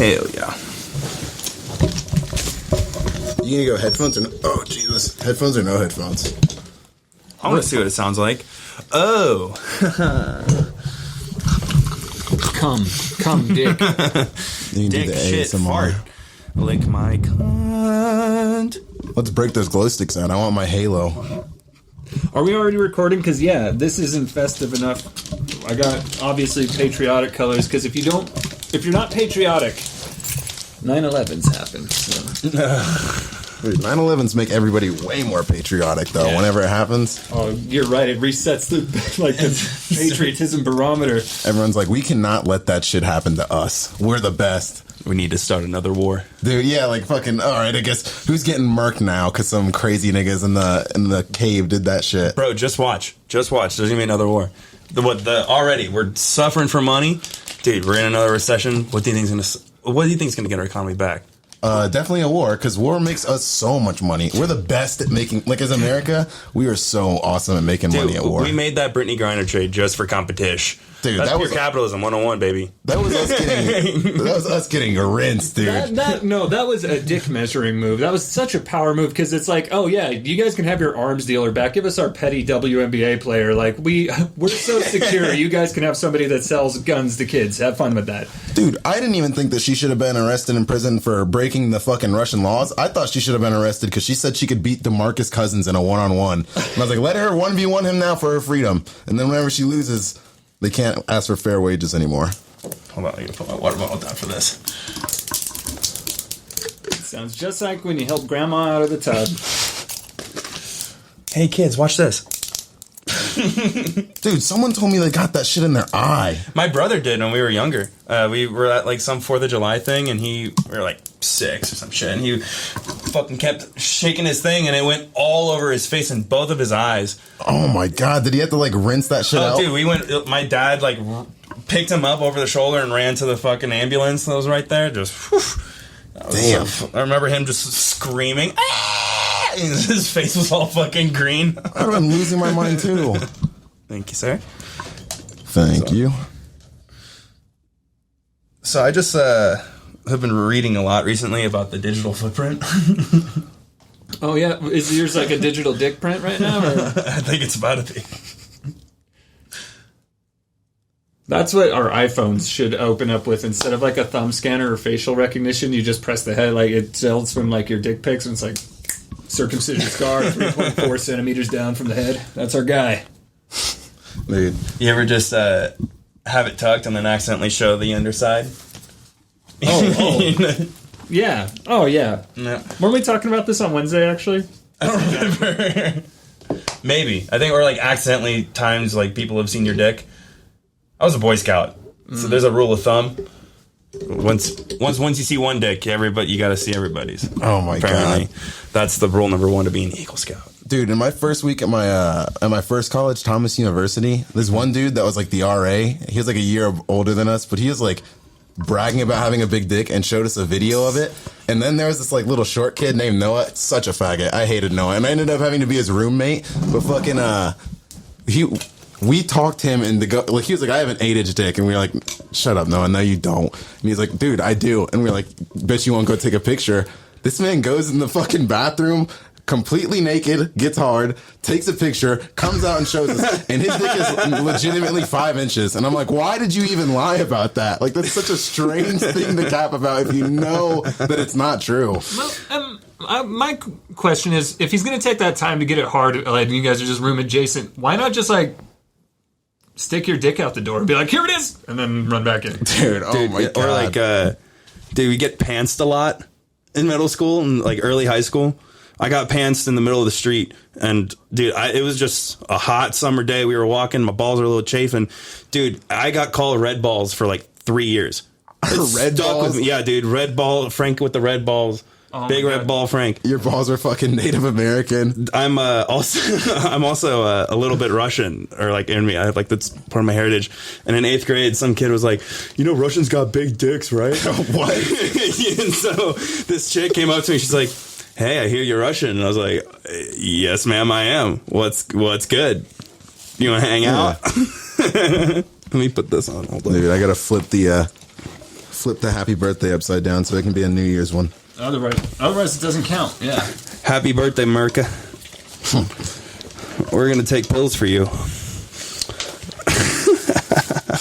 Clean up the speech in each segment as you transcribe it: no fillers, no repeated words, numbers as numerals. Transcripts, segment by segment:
Hell yeah. You gonna go headphones or no? Oh, Jesus. Headphones or no headphones? I want to see what it sounds like. Oh. Come, dick. You can Dick, do the shit, ASMR. fart. Lick my cunt. Let's break those glow sticks out. I want my halo. Are we already recording? Because, yeah, this isn't festive enough. I got, obviously, patriotic colors, because if you're not patriotic, 9/11s happen. So. 9/11s make everybody way more patriotic, though, whenever it happens. Oh, you're right. It resets the patriotism barometer. Everyone's like, we cannot let that shit happen to us. We're the best. We need to start another war. Dude, yeah, like fucking, alright, I guess, who's getting murked now? Because some crazy niggas in the cave did that shit. Bro, just watch. Just watch. There's going to be another war. Already, we're suffering for money. Dude, we're in another recession. What do you think is going to get our economy back? Definitely a war, because war makes us so much money. We're the best at making, like, as America, we are so awesome at making money at war. We made that Brittany Griner trade just for competition. Dude, that's that pure was capitalism 101, baby. That was us getting rinsed, dude. That was a dick measuring move. That was such a power move, because it's like, oh yeah, you guys can have your arms dealer back. Give us our petty WNBA player. Like, we're so secure. You guys can have somebody that sells guns to kids. Have fun with that. Dude, I didn't even think that she should have been arrested in prison for breaking the fucking Russian laws. I thought she should have been arrested because she said she could beat DeMarcus Cousins in a one-on-one. And I was like, let her 1v1 him now for her freedom. And then whenever she loses, they can't ask for fair wages anymore. Hold on, I gotta put my water bottle down for this. Sounds just like when you help grandma out of the tub. Hey kids, watch this. Dude, someone told me they got that shit in their eye. My brother did when we were younger. We were at like some 4th of July thing, and we were like 6 or some shit, and he fucking kept shaking his thing, and it went all over his face and both of his eyes. Oh my god, did he have to like rinse that shit out? Dude, my dad like picked him up over the shoulder and ran to the fucking ambulance that was right there. Just, damn. I remember him just screaming. Ah! And his face was all fucking green. I'm losing my mind too. Thank you, sir. Thank you. So I just have been reading a lot recently about the digital footprint. Oh yeah, is yours like a digital dick print right now? Or? I think it's about to be. That's what our iPhones should open up with. Instead of like a thumb scanner or facial recognition, you just press the head, like it tells from like your dick pics, and it's like circumcision scar 3.4 centimeters down from the head. That's our guy. Dude. You ever just have it tucked and then accidentally show the underside? Oh. Yeah. Oh, yeah. No. Weren't we talking about this on Wednesday, actually? I don't remember. Maybe. I think we're like accidentally times like people have seen your dick. I was a Boy Scout, so there's a rule of thumb. Once you see one dick, you got to see everybody's. Oh my god, that's the rule number 1 to being an Eagle Scout. Dude, in my first week at my first college, Thomas University, there's one dude that was like the RA. He was like a year older than us, but he was like bragging about having a big dick and showed us a video of it. And then there was this like little short kid named Noah. Such a faggot. I hated Noah, and I ended up having to be his roommate. But fucking we talked him into like he was like, I have an 8-inch dick, and we were like, shut up, Noah, no you don't. And he's like, dude, I do. And we we're like, bet you won't go take a picture. This man goes in the fucking bathroom completely naked, gets hard, takes a picture, comes out and shows us, and his dick is legitimately 5 inches. And I'm like, why did you even lie about that? Like, that's such a strange thing to cap about if you know that it's not true. Well, my question is, if he's going to take that time to get it hard, like you guys are just room adjacent, why not just like stick your dick out the door and be like, here it is, and then run back in? Dude, oh my god. Or like, dude, we get pantsed a lot in middle school and like early high school. I got pantsed in the middle of the street, and dude, it was just a hot summer day. We were walking, my balls were a little chafing. Dude, I got called red balls for like 3 years. Red balls? With me. Yeah, dude, red ball, Frank with the red balls. Oh Big red ball Frank. Your balls are fucking Native American. I'm also a little bit Russian, or like in me. I have like that's part of my heritage. And in 8th grade, some kid was like, you know, Russians got big dicks, right? What? And so this chick came up to me. She's like, hey, I hear you're Russian. And I was like, yes, ma'am, I am. What's good? You want to hang out? Let me put this on. Hold on. Dude, I gotta flip flip the happy birthday upside down so it can be a New Year's one. Otherwise it doesn't count. Yeah. Happy birthday, Merca. We're going to take pills for you.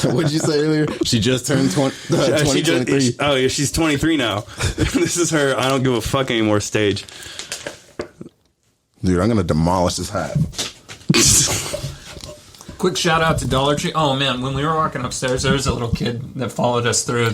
What did you say earlier? She just turned 23. Oh, yeah, she's 23 now. This is her I don't give a fuck anymore stage. Dude, I'm going to demolish this hat. Quick shout out to Dollar Tree. Oh man, when we were walking upstairs, there was a little kid that followed us through.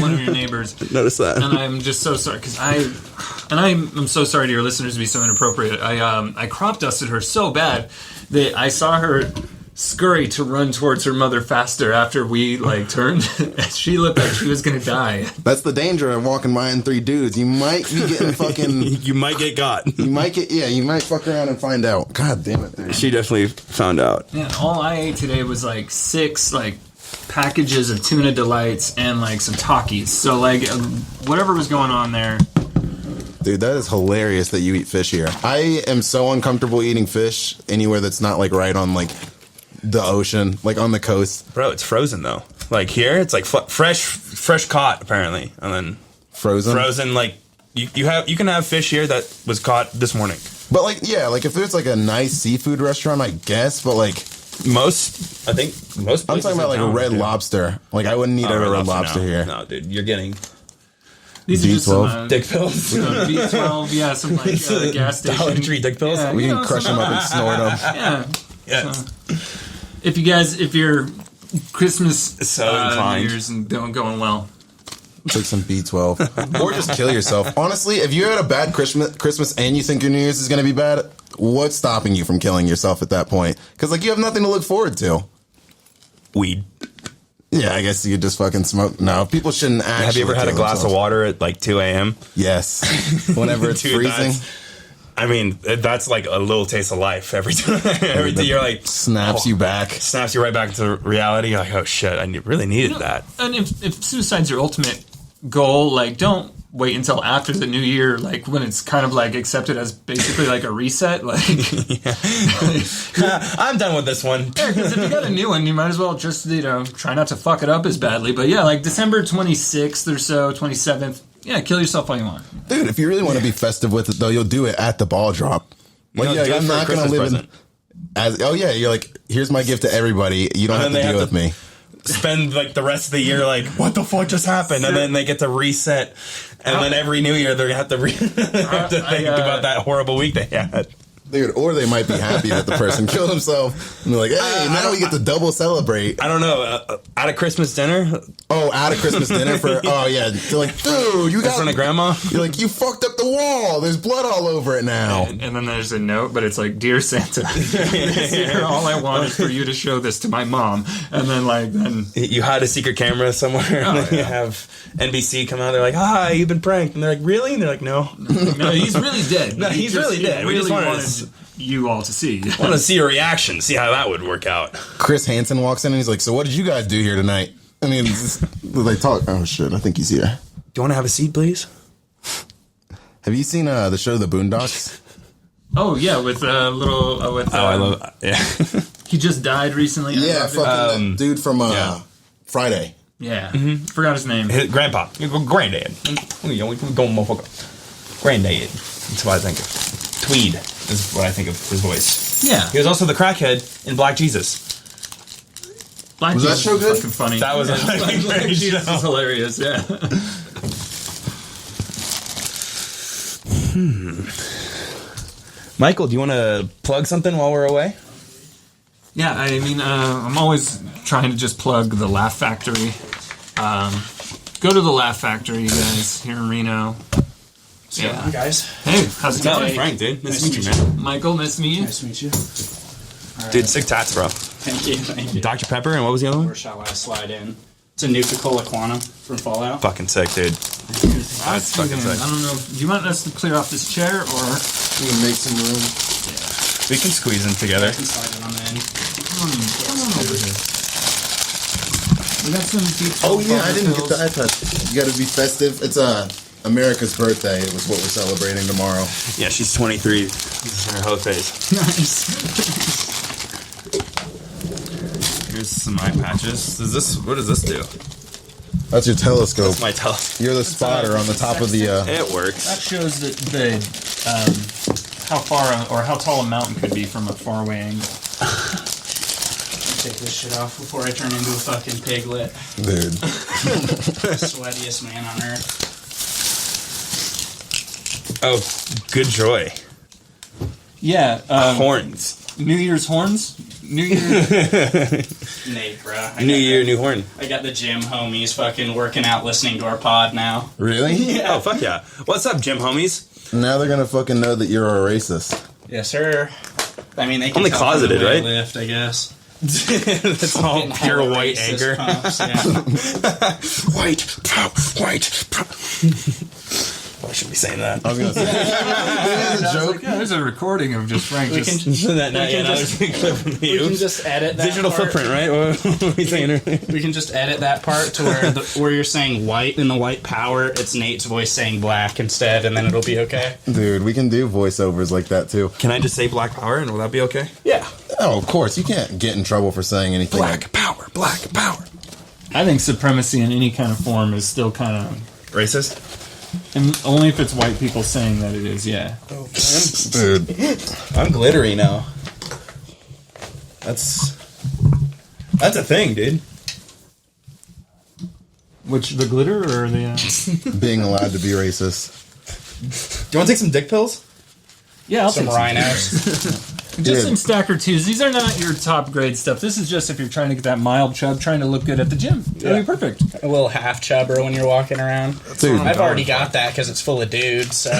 One of your neighbors. Notice that. And I'm just so sorry because I'm so sorry to your listeners to be so inappropriate. I crop dusted her so bad that I saw her scurry to run towards her mother faster after we turned. She looked like she was gonna die. That's the danger of walking by in 3 dudes. You might be getting fucking. You might get got. You might fuck around and find out. God damn it, dude. She definitely found out. Yeah, all I ate today was 6 packages of tuna delights and some Takis. So whatever was going on there. Dude, that is hilarious that you eat fish here. I am so uncomfortable eating fish anywhere that's not right on the ocean, on the coast. Bro, it's frozen though. Here, it's fresh caught apparently, and then frozen. You can have fish here that was caught this morning. But if there's a nice seafood restaurant, I guess. But most places I'm talking about a red lobster. I wouldn't eat a red lobster here. No, dude, you're getting these are just some dick pills. B12, yeah, some gas station Dollar Tree dick pills. Yeah, we can crush them up and snort them. Yeah. So, if your Christmas inclined. New Year's don't going well, take some B12 or just kill yourself. Honestly, if you had a bad Christmas and you think your New Year's is going to be bad, what's stopping you from killing yourself at that point? Because you have nothing to look forward to. Weed. Yeah, I guess you could just fucking smoke. No, people shouldn't actually. Have you ever had a glass of water at 2 a.m.? Yes. Whenever it's Dude, freezing. That's a little taste of life every time. Every day you're snaps you back. Snaps you right back to reality. You're oh shit, I really needed that. And if suicide's your ultimate goal, don't wait until after the new year, when it's kind of accepted as basically a reset. I'm done with this one. Yeah, because if you got a new one, you might as well just try not to fuck it up as badly. But yeah, December 26th or so, 27th. Yeah, kill yourself all you want. Dude, if you really want to be festive with it, though, you'll do it at the ball drop. I'm not going to live you're here's my gift to everybody. You don't have to deal with me. Spend the rest of the year what the fuck just happened? And then they get to reset. And then every new year they have to think about that horrible week they had. Dude, or they might be happy that the person killed himself. And they're hey, now we get to double celebrate. I don't know. At a Christmas dinner? Oh, at a Christmas dinner for... Oh, yeah. They're dude, you got... In front of grandma? You're you fucked up the wall. There's blood all over it now. And then there's a note, but it's Dear Santa, this year, all I want is for you to show this to my mom. And then You hide a secret camera somewhere, and then you have NBC come out. They're hi, you've been pranked. And they're really? And they're no. No, he's really dead. No, he's really dead. We just wanted you all to see. I want to see a reaction, see how that would work out. Chris Hansen walks in and he's so what did you guys do here tonight? They talk. Oh shit, I think he's here. Do you want to have a seat, please? Have you seen the show The Boondocks? Oh yeah, with a little. I love it. Yeah. He just died recently. Yeah, fucking that dude from Friday. Yeah, forgot his name. His grandpa, granddad. Granddad. That's what I think of. Tweed is what I think of his voice. Yeah, he was also the crackhead in Black Jesus. Black was Jesus that show good? Fucking funny. That was Black Jesus is hilarious. Yeah. Michael, do you want to plug something while we're away? Yeah, I'm always trying to just plug the Laugh Factory. Go to the Laugh Factory, you guys, here in Reno. What's going on, guys? Hey, how's it going? Frank, dude. Nice to meet you, man. Michael, nice to meet you. Nice to meet you. All Dude, sick tats, bro. Thank you. Dr. Pepper, and what was the other one? Where shall I slide in? It's a Nuka-Cola Quantum from Fallout. Fucking sick, dude. That's fucking sick. I don't know. Do you want us to clear off this chair, or We can make some room. We can squeeze in together. I can slide it on the end. come on over here? We got some deep. Oh yeah, I didn't get the iPad. You got to be festive. It's America's birthday. It was what we're celebrating tomorrow. Yeah, she's 23. This is her whole face. Nice. Here's some eye patches. What does this do? That's your telescope. That's my telescope. You're the spotter on the top of the. It works. That shows that how far or how tall a mountain could be from a faraway angle. Take this shit off before I turn into a fucking piglet. Dude. Sweatiest man on earth. Oh, good joy. Yeah. Horns. New Year's horns? New Year's. Nate, bro. New year, new horn. I got the gym homies fucking working out listening to our pod now. Really? Yeah. Oh, fuck yeah. What's up, gym homies? Now they're gonna fucking know that you're a racist. Yes, sir. I mean, they can Only tell closeted, from the way I right? Lift, I guess. That's all Getting pure hella white racist anger. pumps, yeah. White. I shouldn't be saying that. I was gonna say. There's a joke. There's a recording of just Frank We just... can We we can just edit that Digital part. footprint, right? What were we saying earlier? We can just edit that part to where you're saying white in the white power. It's Nate's voice saying black instead, and then it'll be okay. Dude, we can do voiceovers like that too. Can I just say black power and will that be okay? Yeah. Oh, of course. You can't get in trouble for saying anything. Black power. I think supremacy in any kind of form is still kind of... Racist? And only if it's white people saying that it is, yeah. Dude. I'm glittery now. That's a thing, dude. Which, the glitter or the... Being allowed to be racist. Do you want to take some dick pills? Yeah, I'll Some take rhinos. Just Dude. some Stacker 2s. These are not your top grade stuff. This is just if you're trying to get that mild chub, trying to look good at the gym. That'd be perfect. A little half chubber when you're walking around. Dude. I've already got that because it's full of dudes, so.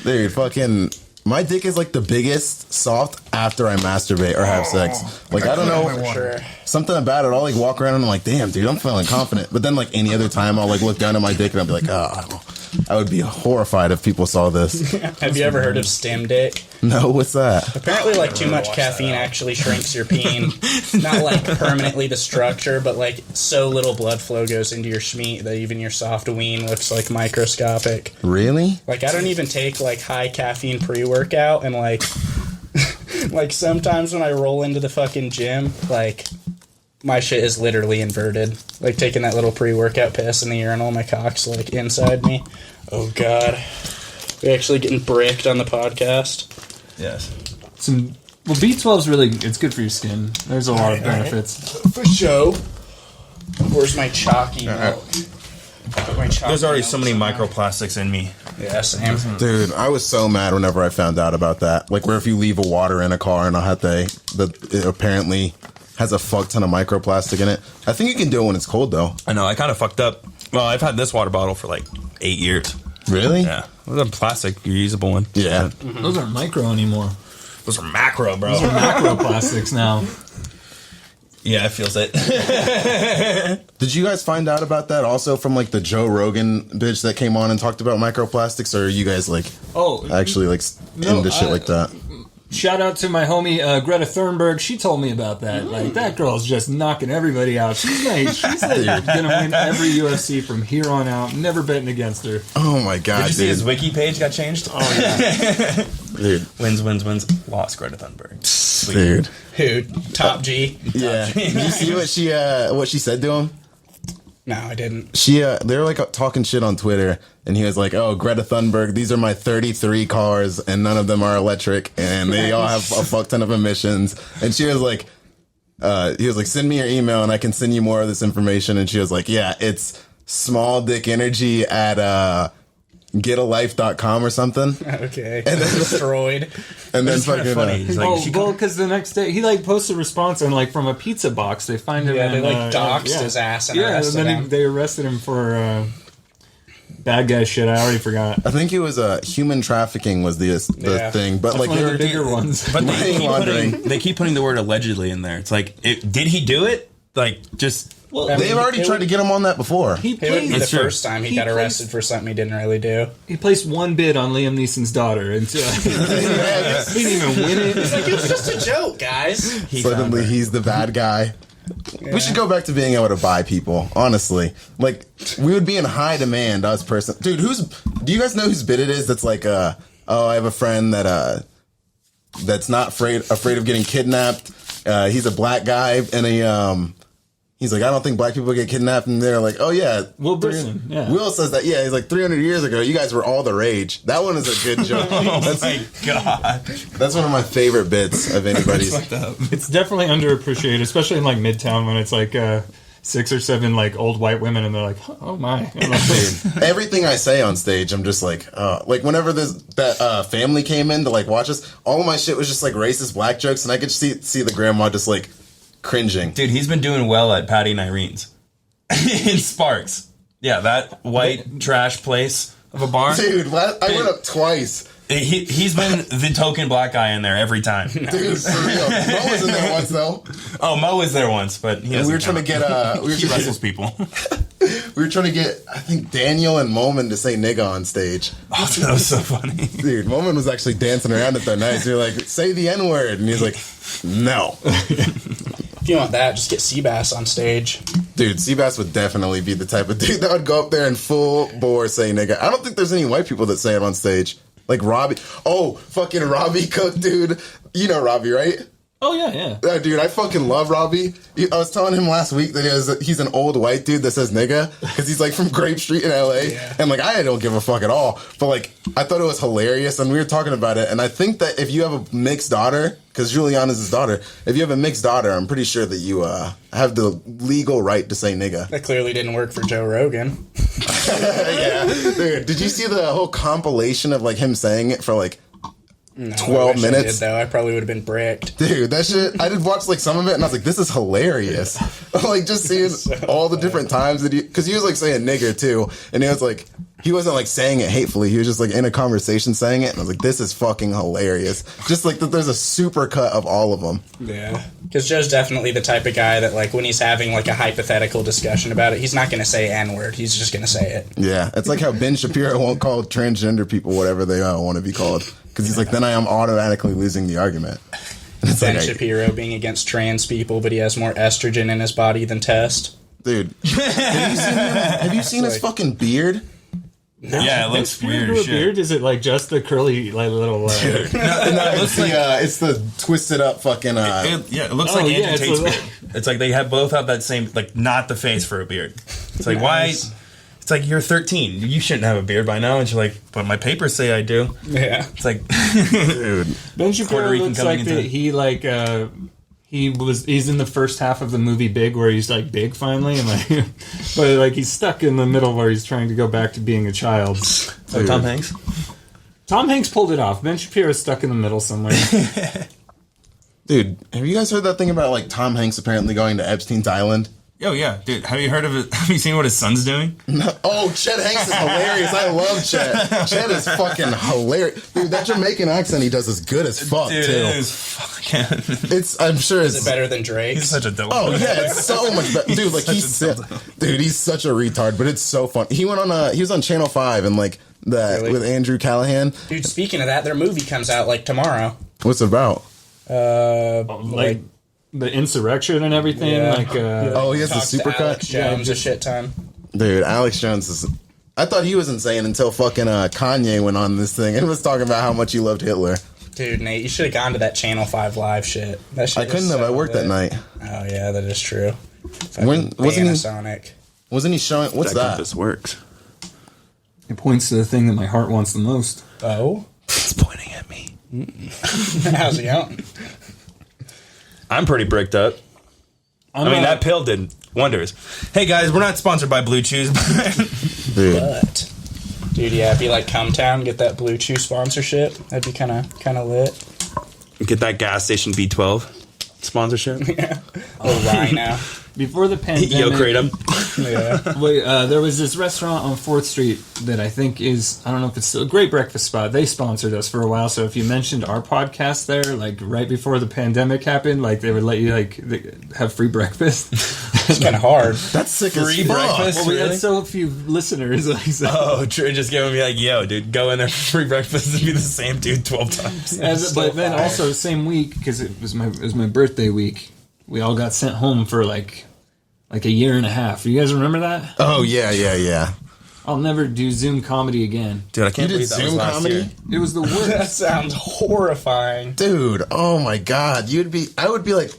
Dude, fucking. My dick is like the biggest soft after I masturbate or have sex. Like, I don't know. For sure. Something about it. I'll like walk around and I'm like, damn, dude, I'm feeling confident. But then, like, any other time, I'll like look down at my dick and I'll be like, oh, I would be horrified if people saw this. Have you ever heard of stem dick? No, what's that? Apparently, like, too much caffeine actually shrinks your peen. Not, like, permanently the structure, but, like, so little blood flow goes into your schmeat that even your soft ween looks, like, microscopic. Really? Like, I don't even take, like, high caffeine pre-workout, and, like, like, sometimes when I roll into the fucking gym, like, my shit is literally inverted. Like, taking that little pre-workout piss in the urinal, my cock's, like, inside me. Oh, God. We're actually getting bricked on the podcast. Yes. Well, B12 is really, it's good for your skin. There's a lot of benefits. For show. Where's my chalky milk? Put my chalky There's already milk so many somewhere. microplastics in me. Yeah, same. Dude, I was so mad whenever I found out about that. Like, where if you leave a water in a car and it apparently has a fuck ton of microplastic in it. I think you can do it when it's cold, though. I know, I kind of fucked up. Well, I've had this water bottle for like 8 years. Really? Yeah. It was a plastic, reusable one. Yeah. Those aren't micro anymore. Those are macro, bro. Those are macroplastics now. Yeah, it feels it. Did you guys find out about that also from, like, the Joe Rogan bitch that came on and talked about microplastics? Or are you guys, like, actually, like, into shit like that? Shout out to my homie Greta Thunberg. She told me about that. Like, that girl's just knocking everybody out. She's like gonna win every UFC from here on out. Never betting against her. Oh my god, Did you see dude. his wiki page got changed? Oh yeah. Dude. Wins. Lost Greta Thunberg. Sweet. Dude. Who? Top G? Yeah. Did you see what she said to him? No, I didn't. They were like talking shit on Twitter, and he was like, "Oh, Greta Thunberg, these are my 33 cars, and none of them are electric, and they all have a fuck ton of emissions." And she was like, he was like, "Send me your email, and I can send you more of this information." And she was like, "Yeah, it's small dick energy at getalife.com or something." Okay. And then destroyed. And then fucking funny. He's like, Because the next day he like posts a response and like from a pizza box they find him. Yeah, they and, like doxed yeah. his ass and Yeah, and arrested then him. they arrested him for bad guy shit. I already forgot. I think it was human trafficking was the Yeah. thing, but That's like one of they the were bigger ones. But money laundering. they keep putting the word allegedly in there. It's like, did he do it? Like, just... Well, I mean, They've already it tried would- to get him on that before. he It would be the placed, true. first time he He got placed- arrested for something he didn't really do. he placed one bid on Liam Neeson's daughter until he didn't even win it. It's like, it was just a joke, guys. Suddenly he's the bad guy. We should go back to being able to buy people, honestly. Like, we would be in high demand, us person. Dude, do you guys know whose bid it is that's like, I have a friend that's not afraid of getting kidnapped. He's a black guy, and He's like, I don't think black people get kidnapped. And they're like, oh, yeah. Will Brennan, yeah. Will says that, yeah. He's like, 300 years ago, you guys were all the rage. That one is a good joke. Oh my god. That's one of my favorite bits of anybody's. It's definitely underappreciated, especially in like Midtown when it's like 6 or 7 like old white women and they're like, oh my. I'm like, Dude, everything I say on stage, I'm just like whenever that family came in to like watch us, all of my shit was just like racist black jokes, and I could see the grandma just like cringing. Dude, he's been doing well at Patty and Irene's in Sparks. Yeah, that white trash place of a bar. Dude, I went up twice. He's been the token black guy in there every time. Dude, for real. Mo was in there once though. Oh, Mo was there once, but we were trying to get he wrestles people. We were trying to get, I think, Daniel and Moman to say nigga on stage. Oh, that was so funny. Dude, Moman was actually dancing around it that night. So you're like, say the N-word. And he's like, no. If you want that, just get Seabass on stage. Dude, Seabass would definitely be the type of dude that would go up there and full bore say nigga. I don't think there's any white people that say it on stage. Like Robbie. Oh, fucking Robbie Cook, dude. You know Robbie, right? oh yeah. Dude, I fucking love Robbie. I was telling him last week that he's an old white dude that says nigga because he's like from Grape Street in LA. Yeah. And like, I don't give a fuck at all. But like, I thought it was hilarious and we were talking about it. And I think that if you have a mixed daughter, because Juliana's his daughter, if you have a mixed daughter, I'm pretty sure that you have the legal right to say nigga. That clearly didn't work for Joe Rogan. Yeah. Dude, did you see the whole compilation of like him saying it for like No, 12 I wish minutes? I did, though. I probably would have been bricked. Dude, that shit, I did watch like some of it and I was like, this is hilarious. Like just seeing all the different times that because he was like saying nigger too. And he was like, he wasn't like saying it hatefully. He was just like in a conversation saying it. And I was like, this is fucking hilarious. Just like that there's a super cut of all of them. Yeah. Because Joe's definitely the type of guy that, like, when he's having, like, a hypothetical discussion about it, he's not going to say N-word. He's just going to say it. Yeah. It's like how Ben Shapiro won't call transgender people whatever they want to be called. Because he's like, then I am automatically losing the argument. And it's Ben like, Shapiro being against trans people, but he has more estrogen in his body than Test. dude, have you seen his fucking beard? No. Yeah, it looks weird as shit. Beard? Is it like just the curly like little? No, it looks like It's the twisted up fucking. it looks Oh, like yeah, Andrew it's Tate's a- beard. It's like they both have that same, like, not the face for a beard. It's like, why? It's like, you're 13. You shouldn't have a beard by now. And you're like, but my papers say I do. Yeah. It's like, dude. Ben Shapiro Puerto Rican looks coming like into- that he like he's in the first half of the movie Big where he's like big finally and like but like he's stuck in the middle where he's trying to go back to being a child. so Tom Hanks. Tom Hanks pulled it off. Ben Shapiro's stuck in the middle somewhere. Dude, have you guys heard that thing about like Tom Hanks apparently going to Epstein's Island? Oh, yeah. Dude, have you heard of it? Have you seen what his son's doing? Oh, Chet Hanks is hilarious. I love Chet. Chet is fucking hilarious. Dude, that Jamaican accent he does is good as fuck, Dude, too. it is fucking... I'm sure Is it better than Drake's? He's such a dope. Oh yeah, it's so much better, dude. Like he's such a retard, but it's so fun. He went on he was on Channel 5 and like that Really? with Andrew Callahan. Dude, speaking of that, their movie comes out, like, tomorrow. What's it about? Like the insurrection and everything. Yeah. Like Oh, he has the Talks to supercut. Alex Jones a shit ton. Dude, Alex Jones is. I thought he was insane until fucking Kanye went on this thing and was talking about how much he loved Hitler. Dude, Nate, you should have gone to that Channel 5 live shit. That shit I was couldn't have. so I worked that lit. night. Oh, yeah, that is true. When wasn't he? Panasonic. Wasn't he showing? What's that? This works. it points to the thing that my heart wants the most. Oh? It's pointing at me. How's it going? I'm pretty bricked up. I mean, that pill did wonders. Hey, guys, we're not sponsored by Blue Chews. Dude. But, dude, yeah, it'd be like Come Town, get that Blue Chew sponsorship. That'd be kind of lit. Get that gas station B12 sponsorship. Oh, Rhino. Before the pandemic, Yo, Kratom. Yeah. Wait, there was this restaurant on 4th Street that I think is, I don't know if it's still a great breakfast spot. They sponsored us for a while, so if you mentioned our podcast there, like right before the pandemic happened, like they would let you like have free breakfast. It's kind of hard. That's sick Free as fuck. breakfast? Well, we Really? had so few listeners. Like, so. Oh, true. Just giving me like, yo, dude, go in there for free breakfast and be the same dude 12 times. But then also same week, because it was my birthday week, we all got sent home for like a year and a half. You guys remember that? Oh yeah. I'll never do Zoom comedy again. Dude, I can't You did believe that was Zoom last comedy? year. It was the That worst. sounds horrifying. Dude, oh my god, I would be like,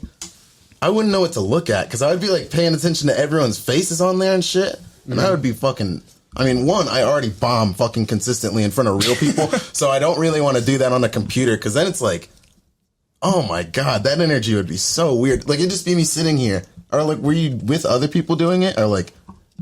I wouldn't know what to look at because I would be like paying attention to everyone's faces on there and shit, and I would be fucking. I mean, one, I already bomb fucking consistently in front of real people, so I don't really want to do that on a computer because then it's like, oh my god, that energy would be so weird. Like, it'd just be me sitting here. Or, like, were you with other people doing it? Or, like,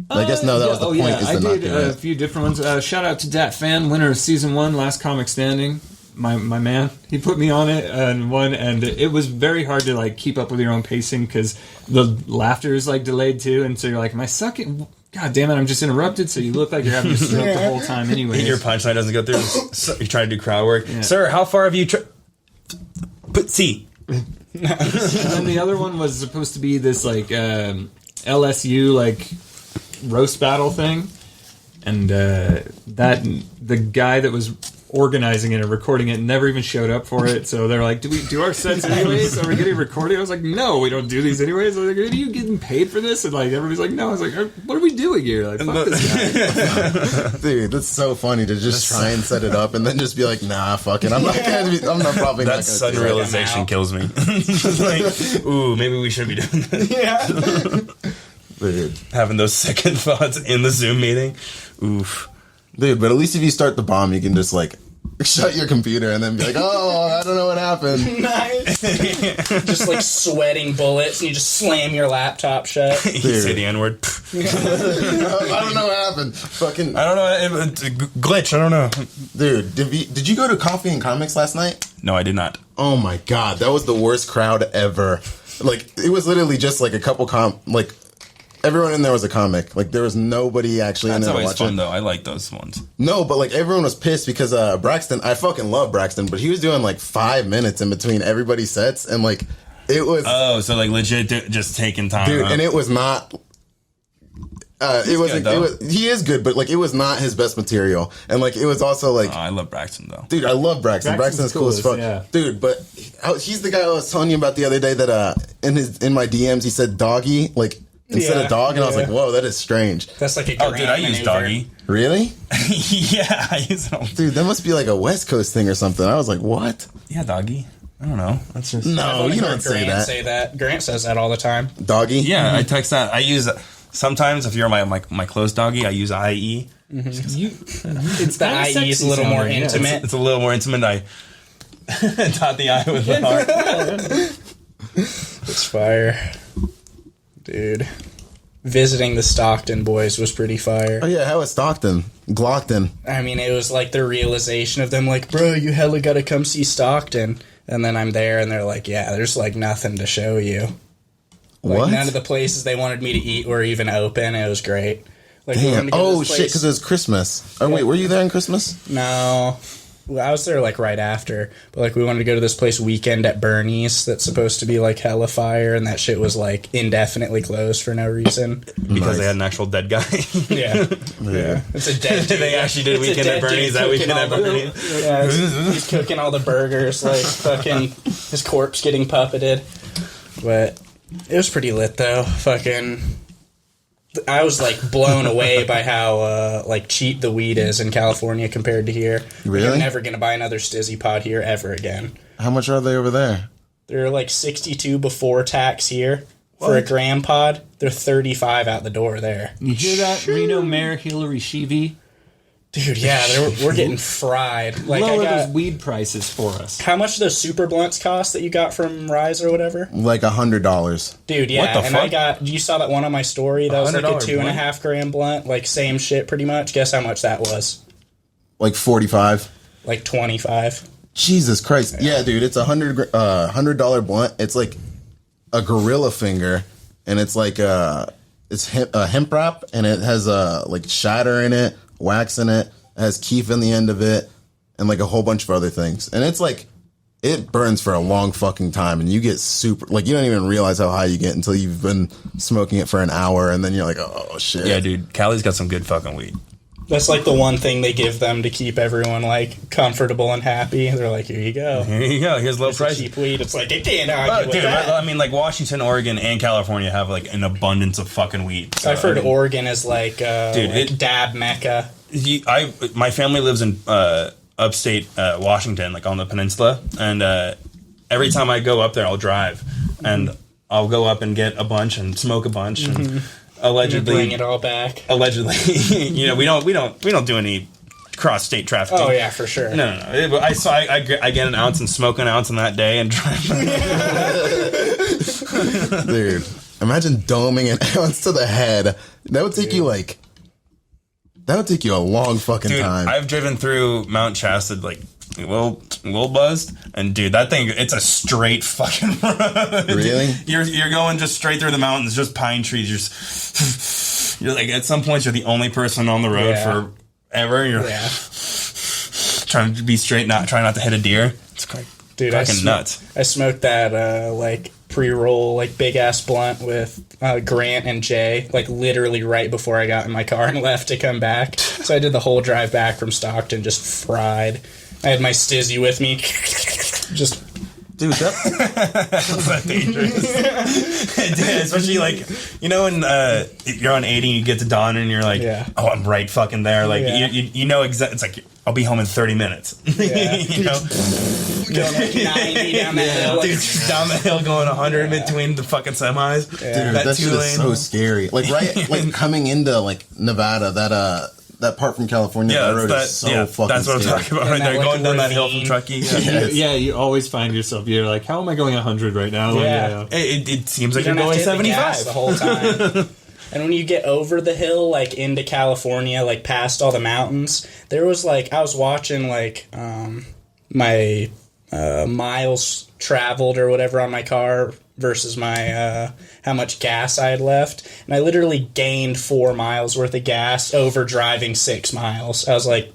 I guess no, that was the point. Yeah, is I to not did do a it. few different ones. Shout out to Dat Fan, winner of Season 1, Last Comic Standing. My man, he put me on it and won, and it was very hard to, like, keep up with your own pacing because the laughter is, like, delayed, too, and so you're like, am I sucking? God damn it, I'm just interrupted, so you look like you're having a stroke the whole time anyway. Your punchline doesn't go through. So you try to do crowd work. Yeah. Sir, how far have you Put C. And then the other one was supposed to be this, like, LSU, like, roast battle thing. And the guy that was organizing it and recording it never even showed up for it. So they're like, do we do our sets anyways? Are we getting recorded? I was like, no, we don't do these anyways. I was like, are you getting paid for this? And like everybody's like, no. I was like, what are we doing here? Like, fuck this guy. Dude, that's so funny to just try and set it up and then just be like, nah, fuck it. I'm not probably that not sudden realization kills me. Like, ooh, maybe we shouldn't be doing that. Yeah. Dude. Having those second thoughts in the Zoom meeting. Oof. Dude, but at least if you start the bomb, you can just, like, shut your computer and then be like, oh, I don't know what happened. Nice. Just, like, sweating bullets, and you just slam your laptop shut. You say the N-word. I don't know what happened. Fucking... I don't know. It's a glitch. I don't know. Dude, did you go to Coffee and Comics last night? No, I did not. Oh, my God. That was the worst crowd ever. Like, it was literally just, like, a couple everyone in there was a comic. Like, there was nobody actually in there watching. That's always fun, though. I like those ones. No, but, like, everyone was pissed because Braxton, I fucking love Braxton, but he was doing, like, 5 minutes in between everybody's sets, and, like, it was... Oh, so, like, legit just taking time. Dude, and it was not... he is good, but, like, it was not his best material. And, like, it was also, like... Oh, I love Braxton, though. Dude, I love Braxton. Braxton's cool as fuck. Yeah. Dude, but he's the guy I was telling you about the other day that in my DMs he said doggy, like... Instead of dog, and I was like, whoa, that is strange. That's like a Oh, dude, I use doggy. Really? Yeah, I use it. Dude, that must be like a West Coast thing or something. I was like, what? Yeah, doggy. I don't know. That's just... No, you don't say that. Grant says that all the time. Doggy? Yeah, I text that. I use... Sometimes, if you're my close doggy, I use IE. Mm-hmm. It's the IE is a little more intimate. It's a little more intimate. I dot the I with the heart. It's fire. Dude, visiting the Stockton boys was pretty fire. Oh yeah, how was Stockton? Glockton. I mean, it was like the realization of them like, bro, you hella gotta come see Stockton. And then I'm there and they're like, yeah, there's like nothing to show you. Like, what? None of the places they wanted me to eat were even open. It was great. Like, damn. Oh shit, because it was Christmas. Oh wait, were you there in Christmas? No. I was there, like, right after. But, like, we wanted to go to this place, Weekend at Bernie's, that's supposed to be, like, hella fire, and that shit was, like, indefinitely closed for no reason. Because they had an actual dead guy. Yeah. It's a dead dude. They actually did Weekend at Bernie's that Weekend at Bernie's. Yeah, he's cooking all the burgers, like, fucking his corpse getting puppeted. But it was pretty lit, though. Fucking... I was, like, blown away by how, like, cheap the weed is in California compared to here. Really? You're never going to buy another Stizzy pod here ever again. How much are they over there? They're, like, 62 before tax here for a gram pod. They're 35 out the door there. You hear that, Reno Mayor Hillary Sheevy? Dude, yeah, we're getting fried. Like, Lower those weed prices for us. How much do those super blunts cost that you got from Rise or whatever? Like $100. Dude, yeah. What the fuck? You saw that one on my story? That was like a $100 2.5 gram blunt. Like, same shit pretty much. Guess how much that was? Like 45. Like 25. Jesus Christ. Yeah, dude, it's $100 blunt. It's like a gorilla finger, and it's like it's a hemp wrap, and it has like shatter in it, wax in it, has keef in the end of it, and like a whole bunch of other things. And it's like, it burns for a long fucking time, and you get super, like, you don't even realize how high you get until you've been smoking it for an hour, and then you're like, oh shit. Yeah, dude, Cali's got some good fucking weed. That's like the one thing they give them to keep everyone like comfortable and happy. They're like, here you go. Here you go. Here's low price. Cheap weed. It's like, they can't argue with dude, that. I mean, like, Washington, Oregon, and California have like an abundance of fucking weed. So, I've heard Oregon is like, dab mecca. My family lives in upstate Washington, like on the peninsula, and every time I go up there, I'll drive, and I'll go up and get a bunch and smoke a bunch and allegedly bring it all back. Allegedly, we don't do any cross state trafficking. Oh yeah, for sure. No. I get an ounce and smoke an ounce on that day and drive. Dude, imagine doming an ounce to the head. That would take you a long fucking time. I've driven through Mount Shasta like a little buzzed, and dude, that thing, it's a straight fucking road. Really? You're going just straight through the mountains, just pine trees. You're like, at some points, you're the only person on the road forever. You're trying to be straight, trying not to hit a deer. It's quite fucking nuts. I smoked that like pre-roll, like big ass blunt with Grant and Jay, like literally right before I got in my car and left to come back. So I did the whole drive back from Stockton just fried. I had my stizzy with me. Just, dude, that's that dangerous. Dude, especially like, when you're on 80 and you get to Donner and you're like, oh, I'm right fucking there. Like, you know exactly. It's like, I'll be home in 30 minutes. Going like 90 down that hill. Dude, down the hill going 100 in between the fucking semis. Dude, that shit is so scary. Like, like coming into like Nevada, that part from California, that road is so fucking that's what scary. I'm talking about right there. Going down that hill from Truckee. Yeah, you always find yourself, you're like, how am I going 100 right now? It seems like you're going 75 the whole time. And when you get over the hill, like into California, like past all the mountains, there was like, I was watching like my miles traveled or whatever on my car versus my how much gas I had left, and I literally gained 4 miles worth of gas over driving 6 miles. I was like,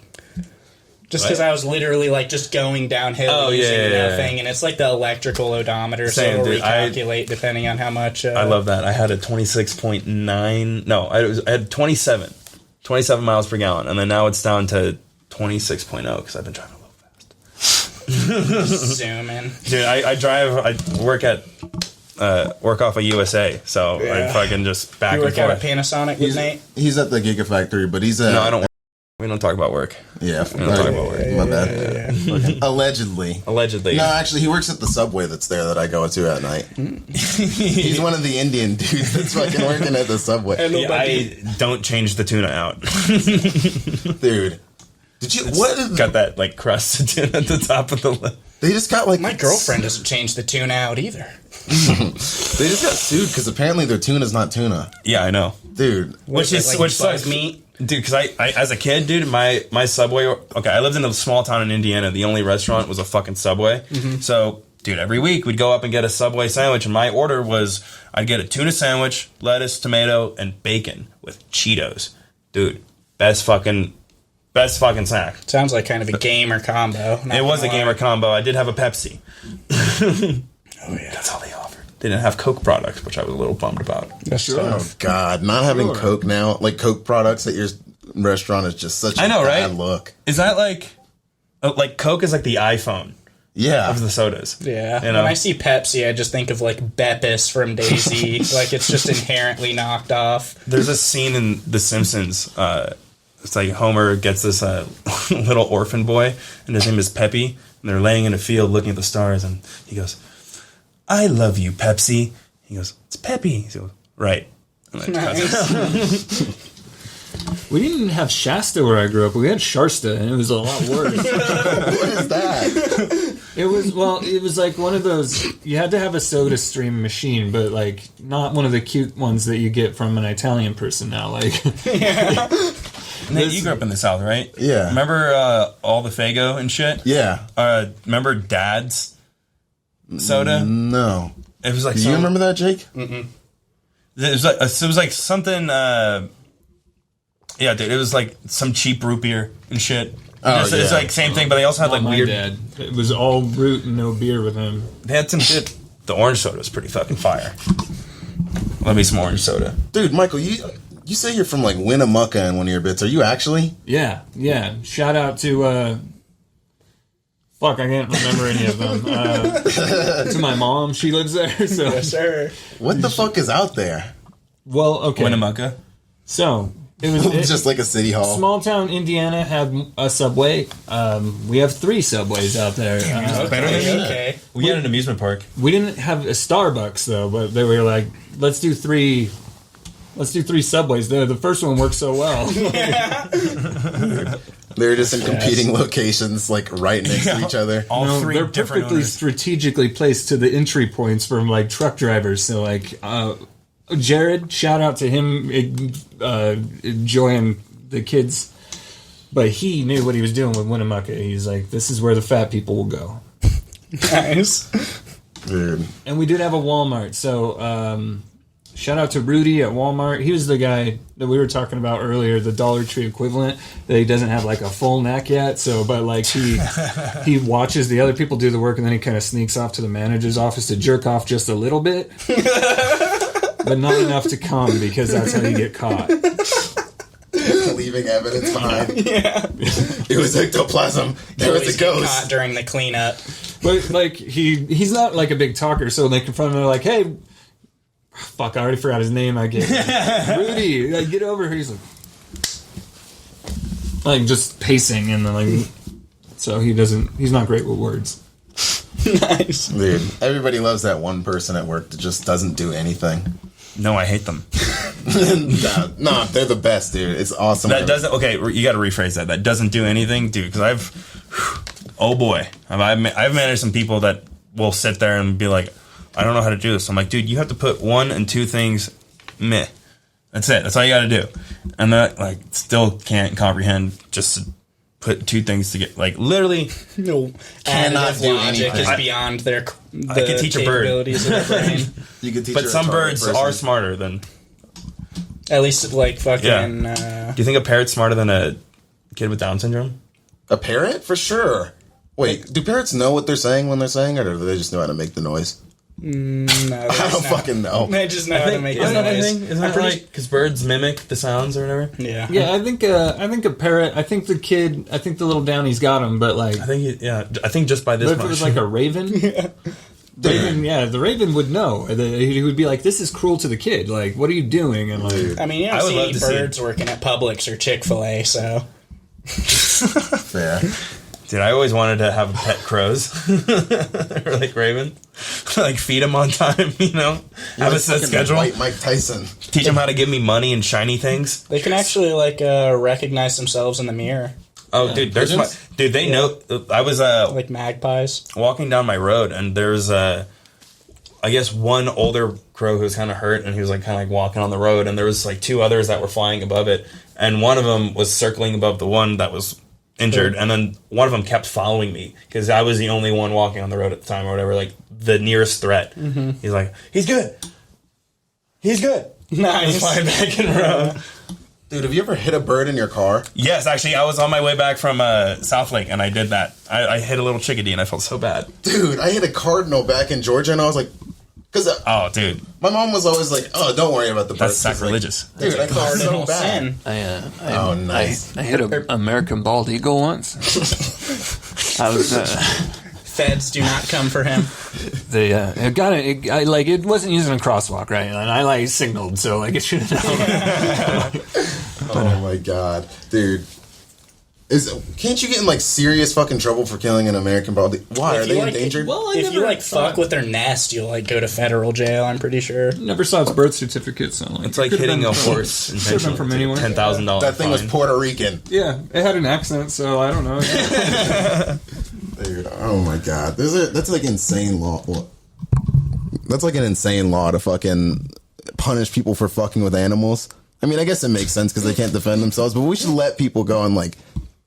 just because I was literally like just going downhill using nothing, and it's like the electrical odometer, so it'll recalculate depending on how much. I love that. I had a 26.9. No, I had 27 miles per gallon, and then now it's down to 26.0 because I've been driving a little fast. Zooming, dude. I work off of USA, so I fucking just back you and work out forth. at Panasonic with Nate? He's at the Gigafactory, but he's no, I don't. We don't talk about work. Yeah, we don't talk about work. My bad. Allegedly. No, actually, he works at the Subway that's there that I go to at night. He's one of the Indian dudes that's fucking working at the Subway. I don't change the tuna out, dude. Did you? What got that like crust of tuna at the top of the list? They just got like my girlfriend doesn't change the tuna out either. They just got sued because apparently their tuna's not tuna. Yeah, I know, dude. Which sucks, meat. Dude, because I as a kid, dude, my Subway. Okay, I lived in a small town in Indiana. The only restaurant was a fucking Subway. Mm-hmm. So, dude, every week we'd go up and get a Subway sandwich, and my order was I'd get a tuna sandwich, lettuce, tomato, and bacon with Cheetos. Dude, best fucking snack. Sounds like kind of a gamer combo. It was a gamer combo. I did have a Pepsi. Oh yeah, that's all they offered. They didn't have Coke products, which I was a little bummed about. Sure. Oh God, not having Coke now, like Coke products at your restaurant is just such a bad look. Is that like Coke is like the iPhone? Yeah, of the sodas. Yeah. When I see Pepsi, I just think of like Beppis from DayZ. Like it's just inherently knocked off. There's a scene in The Simpsons. It's like Homer gets this little orphan boy, and his name is Peppy, and they're laying in a field looking at the stars, and he goes, "I love you, Pepsi." He goes, "It's Peppy." He goes, "Right." Nice. We didn't have Shasta where I grew up. We had Sharsta, and it was a lot worse. What is that? It was like one of those, you had to have a soda stream machine, but like not one of the cute ones that you get from an Italian person now. Like, yeah. Nate, you grew up in the South, right? Yeah. Remember all the Faygo and shit? Yeah. Remember Dad's soda? No. It was like. Do you remember that, Jake? Mm-mm. It was like something. Yeah, dude. It was like some cheap root beer and shit. It's like same thing, but they also had like weird. Dad. It was all root and no beer with him. They had some shit. The orange soda was pretty fucking fire. Let me some orange soda, dude. Michael, you say you're from like Winnemucca in one of your bits. Are you actually? Yeah. Shout out to fuck, I can't remember any of them. To my mom, she lives there. So yes, sir. What the fuck is out there? Well, okay, Winnemucca. So was just like a city hall. Small town Indiana had a subway. We have 3 subways out there. Better than that. Okay. We had an amusement park. We didn't have a Starbucks though, but they were like, let's do 3 subways there. The first one worked so well. They're just in competing locations, like right next to each other. All No, 3 they're different perfectly owners. strategically placed to the entry points from like truck drivers. So like Jared, shout out to him enjoying the kids, but he knew what he was doing with Winnemucca. He's like, this is where the fat people will go. Nice. Dude. And we did have a Walmart. So shout out to Rudy at Walmart. He was the guy that we were talking about earlier, the Dollar Tree equivalent, that he doesn't have like a full neck yet. So, but like he watches the other people do the work and then he kind of sneaks off to the manager's office to jerk off just a little bit. But not enough to come because that's how you get caught. Leaving evidence behind. Yeah. It was ectoplasm. There was Always a get ghost. caught during the cleanup. But like he's not like a big talker, so they confront him. They're like, "Hey, fuck! I already forgot his name. I get Rudy. Like, get over here." He's like just pacing, and then like, so he's not great with words. Nice. Dude, everybody loves that one person at work that just doesn't do anything. No, I hate them. Nah, they're the best, dude. It's awesome. That doesn't. Okay, you got to rephrase that. That doesn't do anything, dude. Because oh boy, I've managed some people that will sit there and be like, I don't know how to do this. I'm like, dude, you have to put 1 and 2 things. Meh. That's it. That's all you got to do. And that like still can't comprehend just to put 2 things to get like literally. No, Cannot additive do logic anything. is beyond their I could teach a bird. capabilities of their brain. You could teach But her a some retarded birds person. are smarter than. At least like fucking. Do you think a parrot's smarter than a kid with Down syndrome? A parrot? For sure. Wait, do parrots know what they're saying when they're saying it, or do they just know how to make the noise? No, I don't fucking know. They just know how to make Isn't the that a noise. thing? Isn't that like because birds mimic the sounds or whatever? Yeah. Yeah, I think a parrot. I think the kid. I think the little Downy's got him, but like, I think I think just by this what if much. it was like a raven? Raven, yeah, the raven would know. He would be like, "This is cruel to the kid. Like, what are you doing?" And like, I mean, you I don't would see love any to see birds working at Publix or Chick-fil-A, so. Fair. Dude, I always wanted to have pet crows or like raven, like feed them on time. You know, have a set Fucking schedule. White Mike Tyson. Teach them how to give me money and shiny things. They can actually like recognize themselves in the mirror, Oh, dude, there's my Pigeons? dude. They know. I was like magpies. walking down my road, and there's I guess one older crow who was kind of hurt, and he was like kind of like walking on the road, and there was like 2 others that were flying above it, and one of them was circling above the one that was injured, and then one of them kept following me because I was the only one walking on the road at the time or whatever, like the nearest threat. Mm-hmm. He's like, he's good. Nice. Flying back in the road. Dude, have you ever hit a bird in your car? Yes, actually, I was on my way back from South Lake, and I did that. I hit a little chickadee, and I felt so bad. Dude, I hit a cardinal back in Georgia, and I was like, because Oh, dude, my mom was always like, "Oh, don't worry about the birds." that's sacrilegious. Like, dude, I felt so Cardinal bad. sin. Oh, nice. I hit an American bald eagle once. I was Feds do not come for him. it wasn't using a crosswalk, right? And I like signaled, so like it should have known. Oh my god, dude. Can't you get in like serious fucking trouble for killing an American bald eagle? Why? Are If you, they like, endangered? If you like fuck with their nest, you'll like go to federal jail. I'm pretty sure. Never saw its birth certificate, so like It's like it could've hitting been a from- horse. Should have been from anywhere. $10,000. That thing was Puerto Rican. Yeah, it had an accent, so I don't know. Dude, oh my god. That's like insane law. What? That's like an insane law to fucking punish people for fucking with animals. I mean, I guess it makes sense because they can't defend themselves, but we should let people go and like,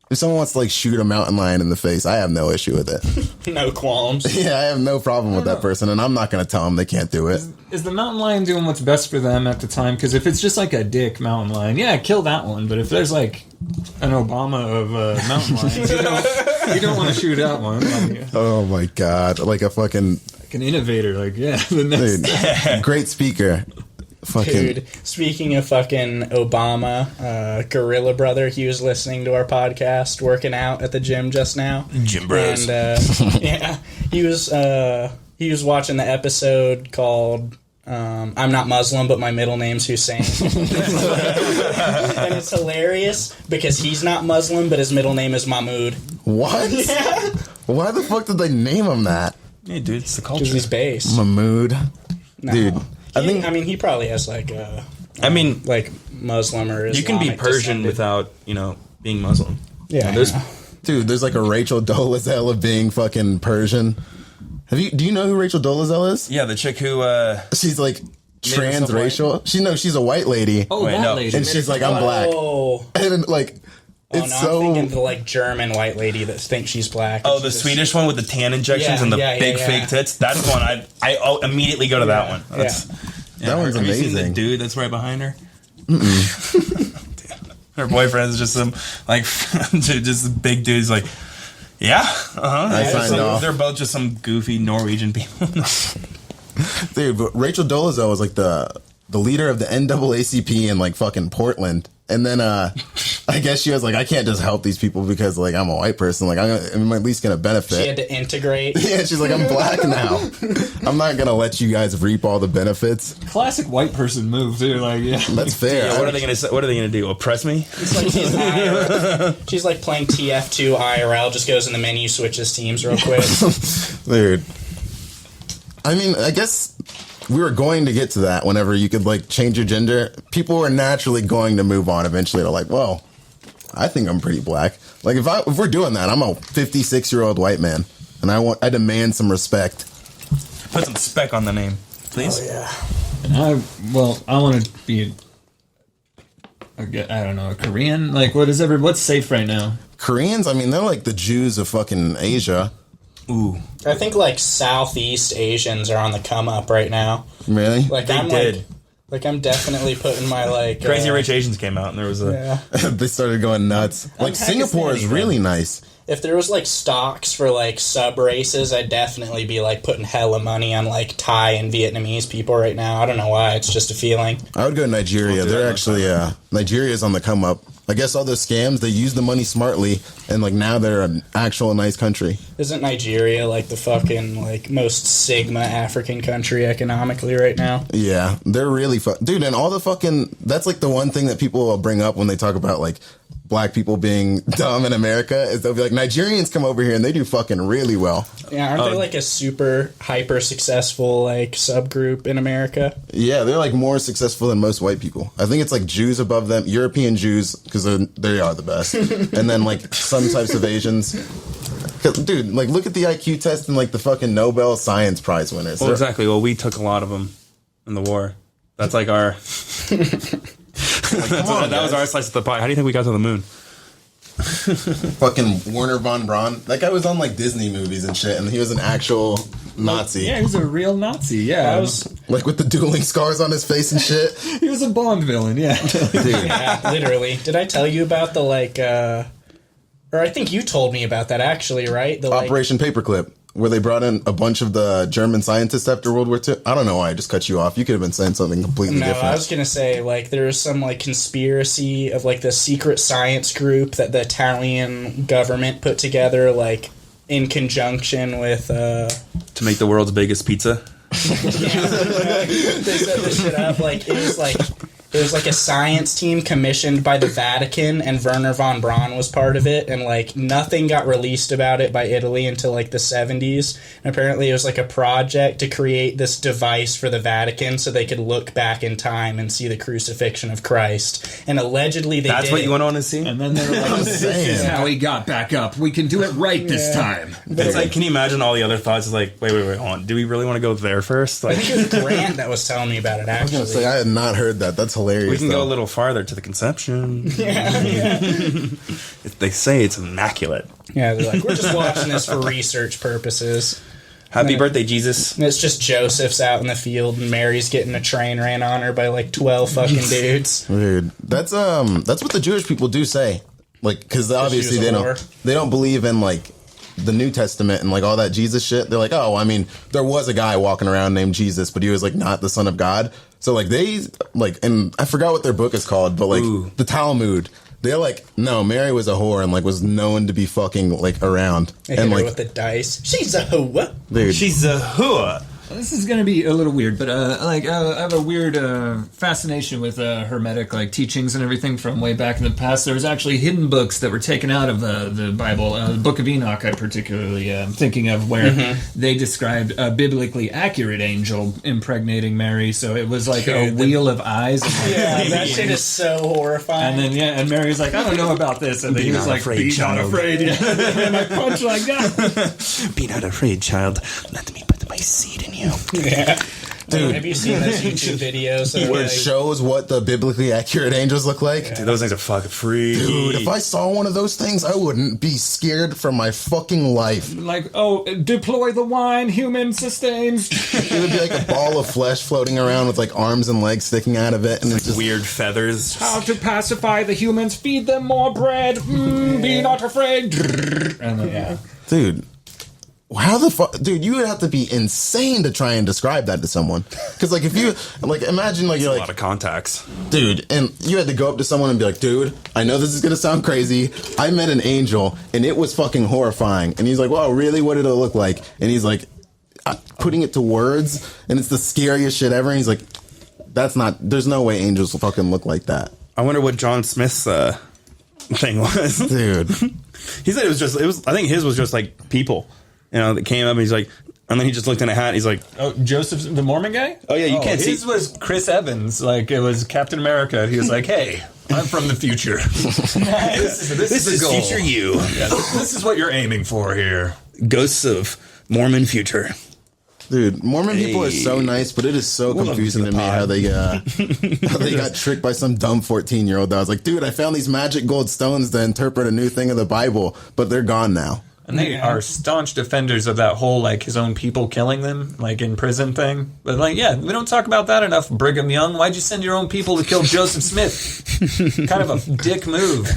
if someone wants to like shoot a mountain lion in the face, I have no issue with it. No qualms. Yeah, I have no problem with that person, and I'm not going to tell them they can't do it. Is the mountain lion doing what's best for them at the time? Because if it's just like a dick mountain lion, yeah, kill that one. But if there's like an Obama of mountain lions, you don't want to shoot that one. Like, Oh my god, like a fucking like an innovator, like yeah, the next. dude, great speaker. Fucking Dude, speaking of fucking Obama, Gorilla Brother, he was listening to our podcast, working out at the gym just now. Gym bros. And yeah, he was watching the episode called I'm not Muslim, but my middle name's Hussein. And it's hilarious because he's not Muslim, but his middle name is Mahmoud. What? Yeah. Why the fuck did they name him that? Hey, dude, it's the culture. Because he's based. Mahmoud. No. Dude, I think he probably has like a... I mean, like Muslim or Islamic you can be Persian descendant. without, being Muslim. Yeah. There's there's like a Rachel Dolezal of being fucking Persian. Do you know who Rachel Dolezal is? Yeah, the chick who She's like herself transracial. She's a white lady. Oh, Wait, that no. lady. And she's like, I'm black. Oh. And like, Oh, it's no, so. I'm thinking the like German white lady that thinks she's black. Oh, the Swedish one with the tan injections Yeah, and the yeah, big yeah. fake tits. That's the one I immediately go to that one. That's, That one's Have you seen amazing. the dude that's right behind her? Her boyfriend is just some like just a big dude. He's like, yeah, I signed off. They're both just some goofy Norwegian people. Dude, but Rachel Dolezal was like the leader of the NAACP in like fucking Portland. And then I guess she was like, I can't just help these people because like I'm a white person. Like I'm at least gonna benefit. She had to integrate. Yeah, she's like, I'm black now. I'm not gonna let you guys reap all the benefits. Classic white person move, too. Like, yeah. That's fair. Yeah, what are they gonna say? What are they gonna do? Oppress me? It's like she's IRL. She's like playing TF2 IRL. Just goes in the menu, switches teams real quick. Dude. I mean, I guess we were going to get to that whenever you could like change your gender. People were naturally going to move on eventually to like, well, I think I'm pretty black. Like if we're doing that, I'm a 56-year-old white man and I demand some respect. Put some spec on the name, please. Oh yeah. And I want to be, I don't know, a Korean? Like, what's safe right now? Koreans, I mean, they're like the Jews of fucking Asia. Ooh, I think like Southeast Asians are on the come up right now. Really? Like They I'm did. like I'm definitely putting my like Crazy Rich Asians came out, and there was a. Yeah. They started going nuts. Like Singapore is Pakistani, really nice. If there was like stocks for like sub races, I'd definitely be like putting hella money on like Thai and Vietnamese people right now. I don't know why. It's just a feeling. I would go to Nigeria. I'll do They're that actually Nigeria's on the come up. I guess all those scams, they use the money smartly, and like now they're an actual nice country. Isn't Nigeria like the fucking like most Sigma African country economically right now? Yeah, they're really dude. And all the fucking that's like the one thing that people will bring up when they talk about like black people being dumb in America is they'll be like, Nigerians come over here and they do fucking really well. Yeah, aren't they like a super hyper successful like subgroup in America? Yeah, they're like more successful than most white people. I think it's like Jews above them, European Jews because they are the best, and then like some types of Asians. 'Cause, dude, like look at the IQ test and like the fucking Nobel Science Prize winners. Well, exactly. Well, we took a lot of them in the war. That's like our. That was our slice of the pie. How do you think we got to the moon? Fucking Werner von Braun. That guy was on like Disney movies and shit, and he was an actual Nazi. Yeah, he was a real Nazi, yeah. That was Like with the dueling scars on his face and shit. He was a Bond villain, yeah. Dude. yeah, literally. Did I tell you about the like or I think you told me about that actually, right? The like Operation Paperclip, where they brought in a bunch of the German scientists after World War II. I don't know why I just cut you off. You could have been saying something completely No, different. I was gonna say like there's some like conspiracy of like the secret science group that the Italian government put together, like in conjunction with To make the world's biggest pizza. they set this shit up like it was like a science team commissioned by the Vatican, and Werner von Braun was part of it, and like nothing got released about it by Italy until like the 70s. And apparently it was like a project to create this device for the Vatican so they could look back in time and see the crucifixion of Christ. And allegedly they That's did what it. you want to see? And then they were like, this is how he got back up. We can do it right this time. It's like, can you imagine all the other thoughts? It's like, wait, hold on. Do we really want to go there first? I Like, think it was Grant that was telling me about it I was actually. gonna say I had not heard that. That's hilarious. we can go though. a little farther to the conception. yeah. They say it's immaculate. Yeah, they're like, we're just watching this for research purposes. Happy birthday, Jesus. And it's just Joseph's out in the field and Mary's getting a train ran on her by like 12 fucking dudes. Dude, that's what the Jewish people do say. Like, because obviously Jews of war. they don't believe in like the New Testament and like all that Jesus shit. They're like, oh, I mean, there was a guy walking around named Jesus, but he was like not the son of God. So like they like, and I forgot what their book is called, but like Ooh. the Talmud. They're like, no, Mary was a whore and like was known to be fucking like around They hit and her like, with the dice. She's a hoe. dude, She's a hooah. This is going to be a little weird, but I have a weird fascination with Hermetic teachings and everything from way back in the past. There was actually hidden books that were taken out of the Bible. The Book of Enoch, I particularly am thinking of, where they described a biblically accurate angel impregnating Mary. So it was like a wheel of eyes. And that shit is so horrifying. And then and Mary was like, I don't know about this, and then he was like, "Be not afraid." And I punch like that. Be not afraid, child. Let me put my seed in you. Yeah. Dude. Have you seen those YouTube videos Where it shows what the biblically accurate angels look like? Dude, those things are fucking freaky. Dude, if I saw one of those things, I wouldn't be scared for my fucking life. Like, deploy the wine, human sustains. It would be like a ball of flesh floating around with like arms and legs sticking out of it, and it's just weird feathers. How to pacify the humans? Feed them more bread. Be not afraid. And then, dude. How the fuck, dude? You would have to be insane to try and describe that to someone. Because like, if you imagine you're a like lot of contacts, dude, and you had to go up to someone and be like, dude, I know this is gonna sound crazy. I met an angel and it was fucking horrifying. And he's like, wow, really? What did it look like? And he's like, putting it to words, and it's the scariest shit ever. And he's like, there's no way angels will fucking look like that. I wonder what John Smith's thing was, dude. He said I think his was just like people. That came up and he's like, and then he just looked in a hat and he's like, oh, Joseph, the Mormon guy? Oh, yeah, you can't see. His was Chris Evans. Like, it was Captain America. He was like, hey, I'm from the future. This is the goal. future you. Yeah, this is what you're aiming for here. Ghosts of Mormon future. Dude, Mormon people are so nice, but it is so confusing to me how they got tricked by some dumb 14-year-old that was like, dude, I found these magic gold stones to interpret a new thing of the Bible, but they're gone now. And they are staunch defenders of that whole, his own people killing them, in prison thing. But, we don't talk about that enough, Brigham Young. Why'd you send your own people to kill Joseph Smith? Kind of a dick move.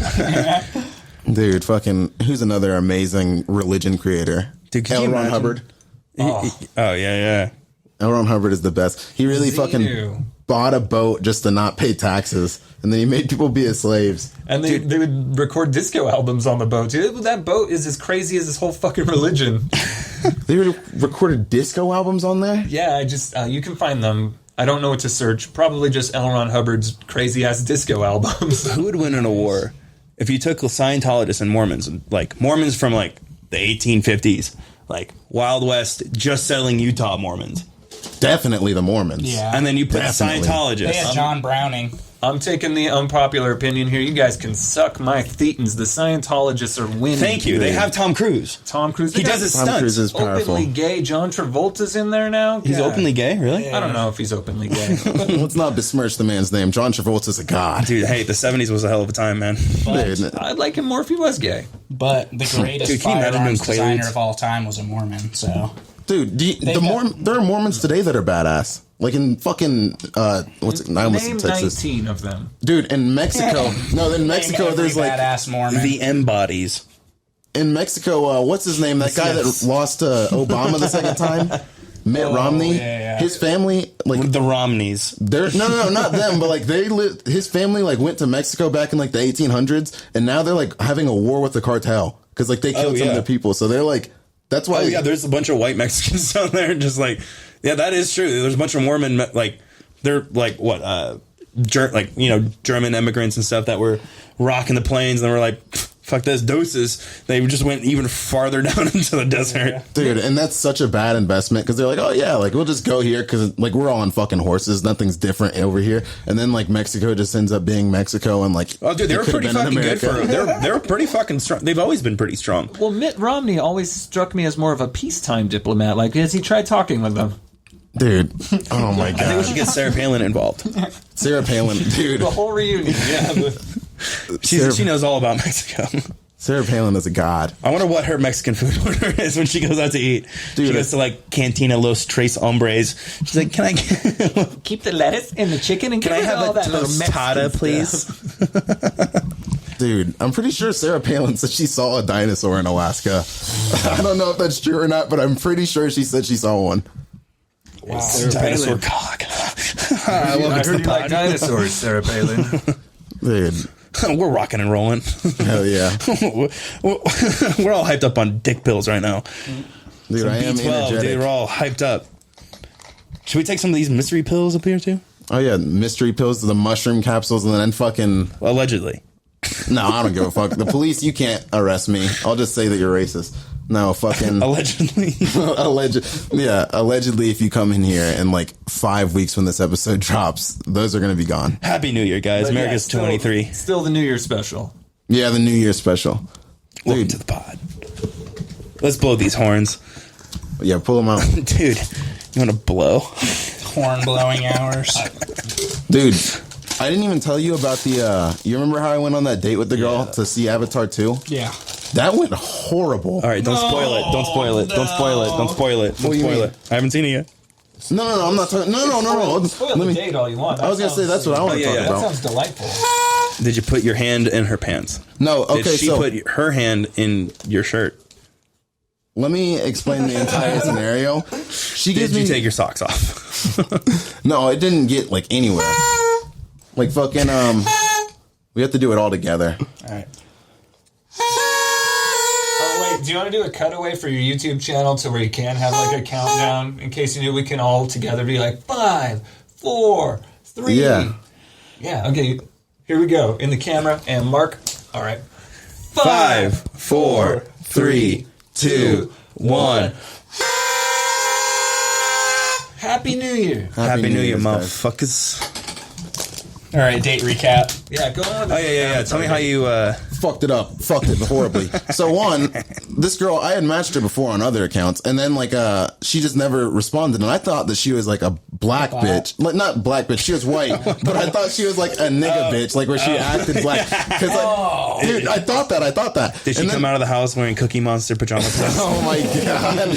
Dude, fucking, who's another amazing religion creator? Dude, L. Ron Hubbard. Oh, yeah. L. Ron Hubbard is the best. He really fucking bought a boat just to not pay taxes, and then he made people be his slaves. And they would record disco albums on the boat, dude. That boat is as crazy as this whole fucking religion. They recorded disco albums on there? Yeah, I just, you can find them. I don't know what to search. Probably just L. Ron Hubbard's crazy-ass disco albums. Who would win in a war if you took Scientologists and Mormons, Mormons from, the 1850s, Wild West, just settling Utah Mormons? Definitely the Mormons. Yeah. And then you put Definitely. Scientologists. They had John Browning. I'm taking the unpopular opinion here. You guys can suck my thetans. The Scientologists are winning. Thank you. They have Tom Cruise. Tom Cruise. He does his Tom Cruise stunts. is powerful. Openly gay. John Travolta's in there now. He's Yeah. openly gay, really? I don't know if he's openly gay. Let's not besmirch the man's name. John Travolta's a god. Dude, hey, the 70s was a hell of a time, man. Dude, I'd like him more if he was gay. But the greatest Dude, can you imagine firearms doing designer Quaaludes? of all time was a Mormon, so... dude, there are Mormons today that are badass. In fucking what's it? I almost Name said Texas. 19 of them. Dude, in Mexico. No, in Mexico Name there's every badass Mormon. The M bodies. in Mexico, what's his name? That guy that lost to Obama the second time? Mitt Romney. yeah. His family, The Romneys. they're no, not them, but they lived. His family went to Mexico back in the 1800s, and now they're having a war with the cartel because they killed some of their people. So they're that's why. Oh, yeah, there's a bunch of white Mexicans down there just yeah, that is true. There's a bunch of Mormon, they're German immigrants and stuff that were rocking the plains and they were like, fuck this, doses. They just went even farther down into the desert. Dude, and that's such a bad investment because they're oh yeah, we'll just go here because we're all on fucking horses. Nothing's different over here. And then Mexico just ends up being Mexico and oh dude, they were pretty fucking good for they were pretty fucking strong. They've always been pretty strong. Well, Mitt Romney always struck me as more of a peacetime diplomat. Has he tried talking with them? Dude, oh my I think we god, should get Sarah Palin involved. Sarah Palin, dude. The whole reunion. Yeah. She knows all about Mexico. Sarah Palin is a god. I wonder what her Mexican food order is when she goes out to eat. Dude, she goes to Cantina Los Tres Hombres. She's like, can I Keep the lettuce and the chicken and can I have a tostada, please? Dude, I'm pretty sure Sarah Palin said she saw a dinosaur in Alaska. I don't know if that's true or not, but I'm pretty sure she said she saw one. Wow. Dinosaur cock. I heard you like dinosaurs, Sarah Palin. Dude. We're rocking and rolling. Hell yeah. We're all hyped up on dick pills right now. Dude, I am B12, energetic. dude, we're all hyped up. Should we take some of these mystery pills up here too? Oh yeah, mystery pills, the mushroom capsules, and then fucking. Allegedly. No, I don't give a fuck. The police, you can't arrest me. I'll just say that you're racist. No, fucking. Allegedly. Allegedly, if you come in here in like 5 weeks when this episode drops, those are gonna be gone. Happy New Year, guys. But America's 23. Still the New Year special. Yeah, the New Year special. Welcome to the pod. Let's blow these horns. Yeah, pull them out. Dude, you want to blow? Horn blowing hours. Dude, I didn't even tell you about the, you remember how I went on that date with the girl to see Avatar 2? Yeah. That went horrible. All right, don't spoil it. Don't spoil it. Don't spoil it. Don't spoil it. Don't do you spoil mean? it. I haven't seen it yet. No, I'm not talking. No. Spoil the date all you want. I was gonna say that's what I want to talk That about. sounds delightful. Did you put your hand in her pants? No, okay, Did she so put her hand in your shirt? let me explain the entire scenario. She gives Did you me take your socks off? no, it didn't get like anywhere. Like fucking we have to do it all together. All right. Oh wait, do you want to do a cutaway for your YouTube channel to where you can have like a countdown in case you knew we can all together be like 5, 4, 3. Yeah. Yeah. Okay. Here we go in the camera and Mark. All right. 5, 4, 3, 2, 1. Happy New Year. Happy New Year, guys. motherfuckers. All right, date recap. Yeah, go on. Oh, yeah. Tell me how you, Fucked it horribly. So one, this girl, I had matched her before on other accounts, and then like she just never responded, and I thought that she was like a black bitch, like not black bitch, she was white, but I thought she was like a nigga bitch, like where she acted black. Because like, dude, I thought that. did she come out of the house wearing Cookie Monster pajamas? Oh my god!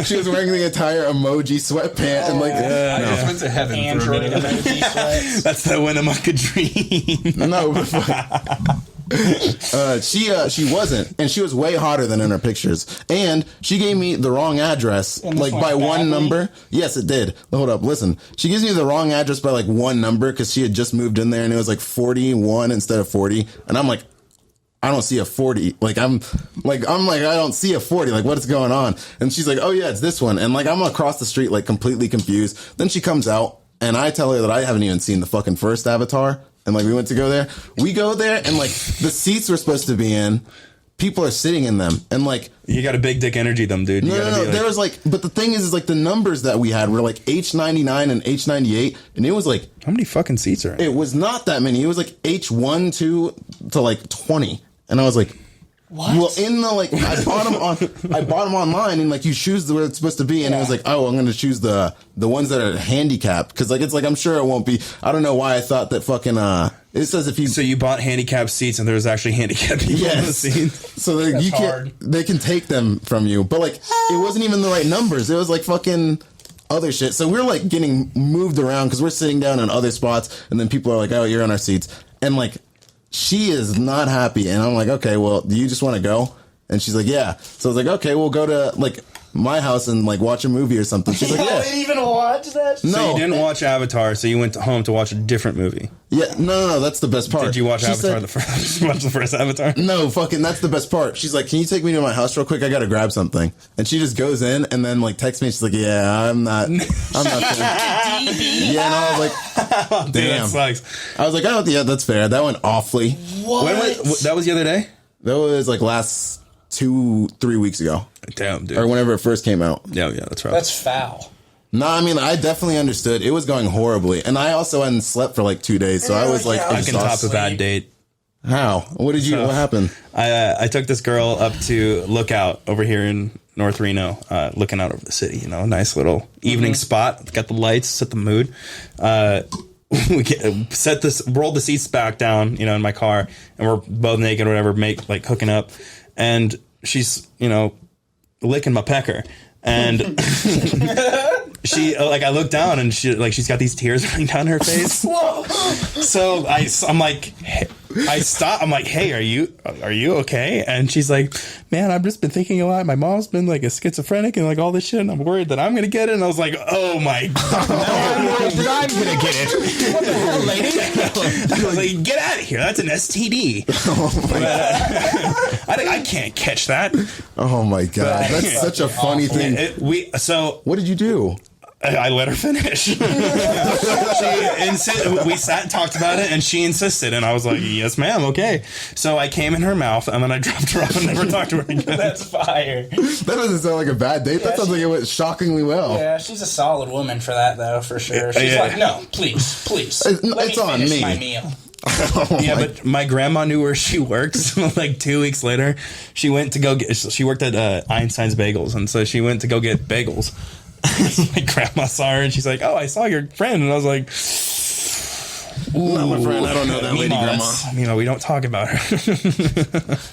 She was wearing the entire emoji sweatpant and like I just went to heaven for a Android minute. emoji sweats. That's the Winnemucca dream. no. She wasn't, and she was way hotter than in her pictures. And she gave me the wrong address, And this like went by one badly? number. Yes, it did. Hold up, listen. She gives me the wrong address by like one number because she had just moved in there, and it was like 41 instead of 40. And I'm like, I don't see a 40. I'm like, I don't see a 40. Like, what is going on? And she's like, oh yeah, it's this one. And like, I'm across the street, like completely confused. Then she comes out, and I tell her that I haven't even seen the fucking first Avatar. And like we went to go there. We go there and like the seats we're supposed to be in, people are sitting in them. And like You got a big dick energy, them, dude. You gotta no. be like, There was like, but the thing is like the numbers that we had were like H99 and H98, and it was like how many fucking seats are in? it was not that many. It was like H1, 2 to like 20, and I was like, what? Well, in the like, I bought them online, and like you choose where it's supposed to be, and it was like, oh, I'm going to choose the ones that are handicapped because like it's like I'm sure it won't be. I don't know why I thought that fucking it says if you So you bought handicapped seats and there was actually handicapped people in the yes, seats. so like, you hard. can't they can take them from you, but like it wasn't even the right numbers. It was like fucking other shit. So we're like getting moved around because we're sitting down in other spots, and then people are like, oh, you're on our seats, and like. She is not happy, and I'm like, okay, well, do you just want to go? And she's like, yeah. So I was like, okay, we'll go to like my house and like watch a movie or something. She's like, yeah. didn't even watch that. No, So you didn't watch Avatar, so you went home to watch a different movie. yeah, no, that's the best part. Did you watch She Avatar said- the first? Did you watch the first Avatar? No, fucking, that's the best part. She's like, can you take me to my house real quick? I gotta grab something. And she just goes in and then like texts me. She's like, yeah, I'm not. Yeah, and I was like, Dude, damn. that sucks. I was like, oh yeah, that's fair. That went awfully. When was, that was the other day? That was like last 2-3 weeks ago, Damn, dude. or whenever it first came out. Yeah, that's right. That's foul. No, I mean, I definitely understood. It was going horribly. And I also hadn't slept for like 2 days, so I was like, I can top a exhausted. bad date. How? What happened? I took this girl up to Lookout over here in North Reno, looking out over the city. You know, nice little evening spot. Got the lights, set the mood. We rolled the seats back down, you know, in my car, and we're both naked or whatever, hooking up, and she's, you know, licking my pecker, and she I look down and she's got these tears running down her face. So I'm like, I stop. I'm like, hey, are you okay? And she's like, man, I've just been thinking a lot. My mom's been like a schizophrenic and like all this shit, and I'm worried that I'm gonna get it. And I was like, oh my god, I'm worried that I'm gonna get it. What the hell, lady? I was like, get out of here. That's an STD. I can't catch that. Oh my god, that's such a funny thing. So What did you do? I let her finish. We sat and talked about it, and she insisted, and I was like, "Yes, ma'am, okay." So I came in her mouth, and then I dropped her off and never talked to her again. That's fire. That doesn't sound like a bad date. That sounds like it went shockingly well. Yeah, she's a solid woman for that, though, for sure. She's Yeah. like, no, please. It's Let me on finish me. my meal. Yeah, but my grandma knew where she worked. So like 2 weeks later, she went to go get. She worked at Einstein's Bagels, and so she went to go get bagels. My grandma saw her, and she's like, "Oh, I saw your friend," and I was like, Not my friend. I don't know that lady, grandma. You know, we don't talk about her.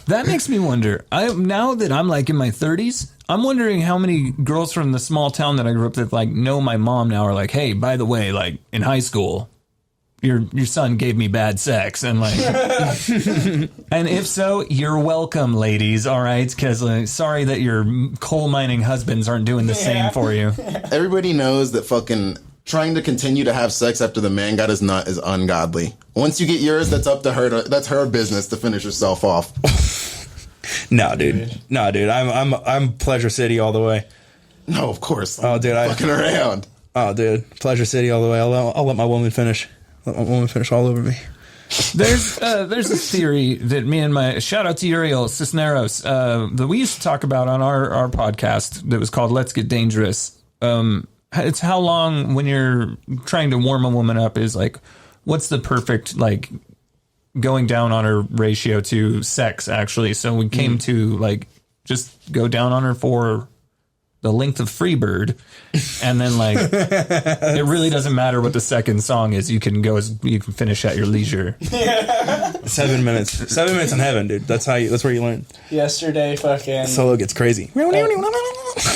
That makes me wonder. Now that I'm like in my 30s, I'm wondering how many girls from the small town that I grew up with like know my mom now are like, hey, by the way, like in high school, your son gave me bad sex, and like, and if so, you're welcome, ladies. All right, because sorry that your coal mining husbands aren't doing the same for you. Everybody knows that fucking trying to continue to have sex after the man got his nut is ungodly. Once you get yours, that's up to her. That's her business to finish herself off. No, dude. I'm Pleasure City all the way. No, of course. Oh, dude, fucking around. Oh, dude, Pleasure City all the way. I'll let my woman finish. Let my woman finish all over me. There's this theory that me and my shout out to Uriel Cisneros that we used to talk about on our podcast that was called Let's Get Dangerous. It's how long when you're trying to warm a woman up is like, what's the perfect like going down on her ratio to sex actually. So we came to like just go down on her for the length of Freebird, and then like it really doesn't matter what the second song is. You can finish at your leisure. 7 minutes. 7 minutes in heaven, dude. That's where you learn. Yesterday, fucking... Solo gets crazy.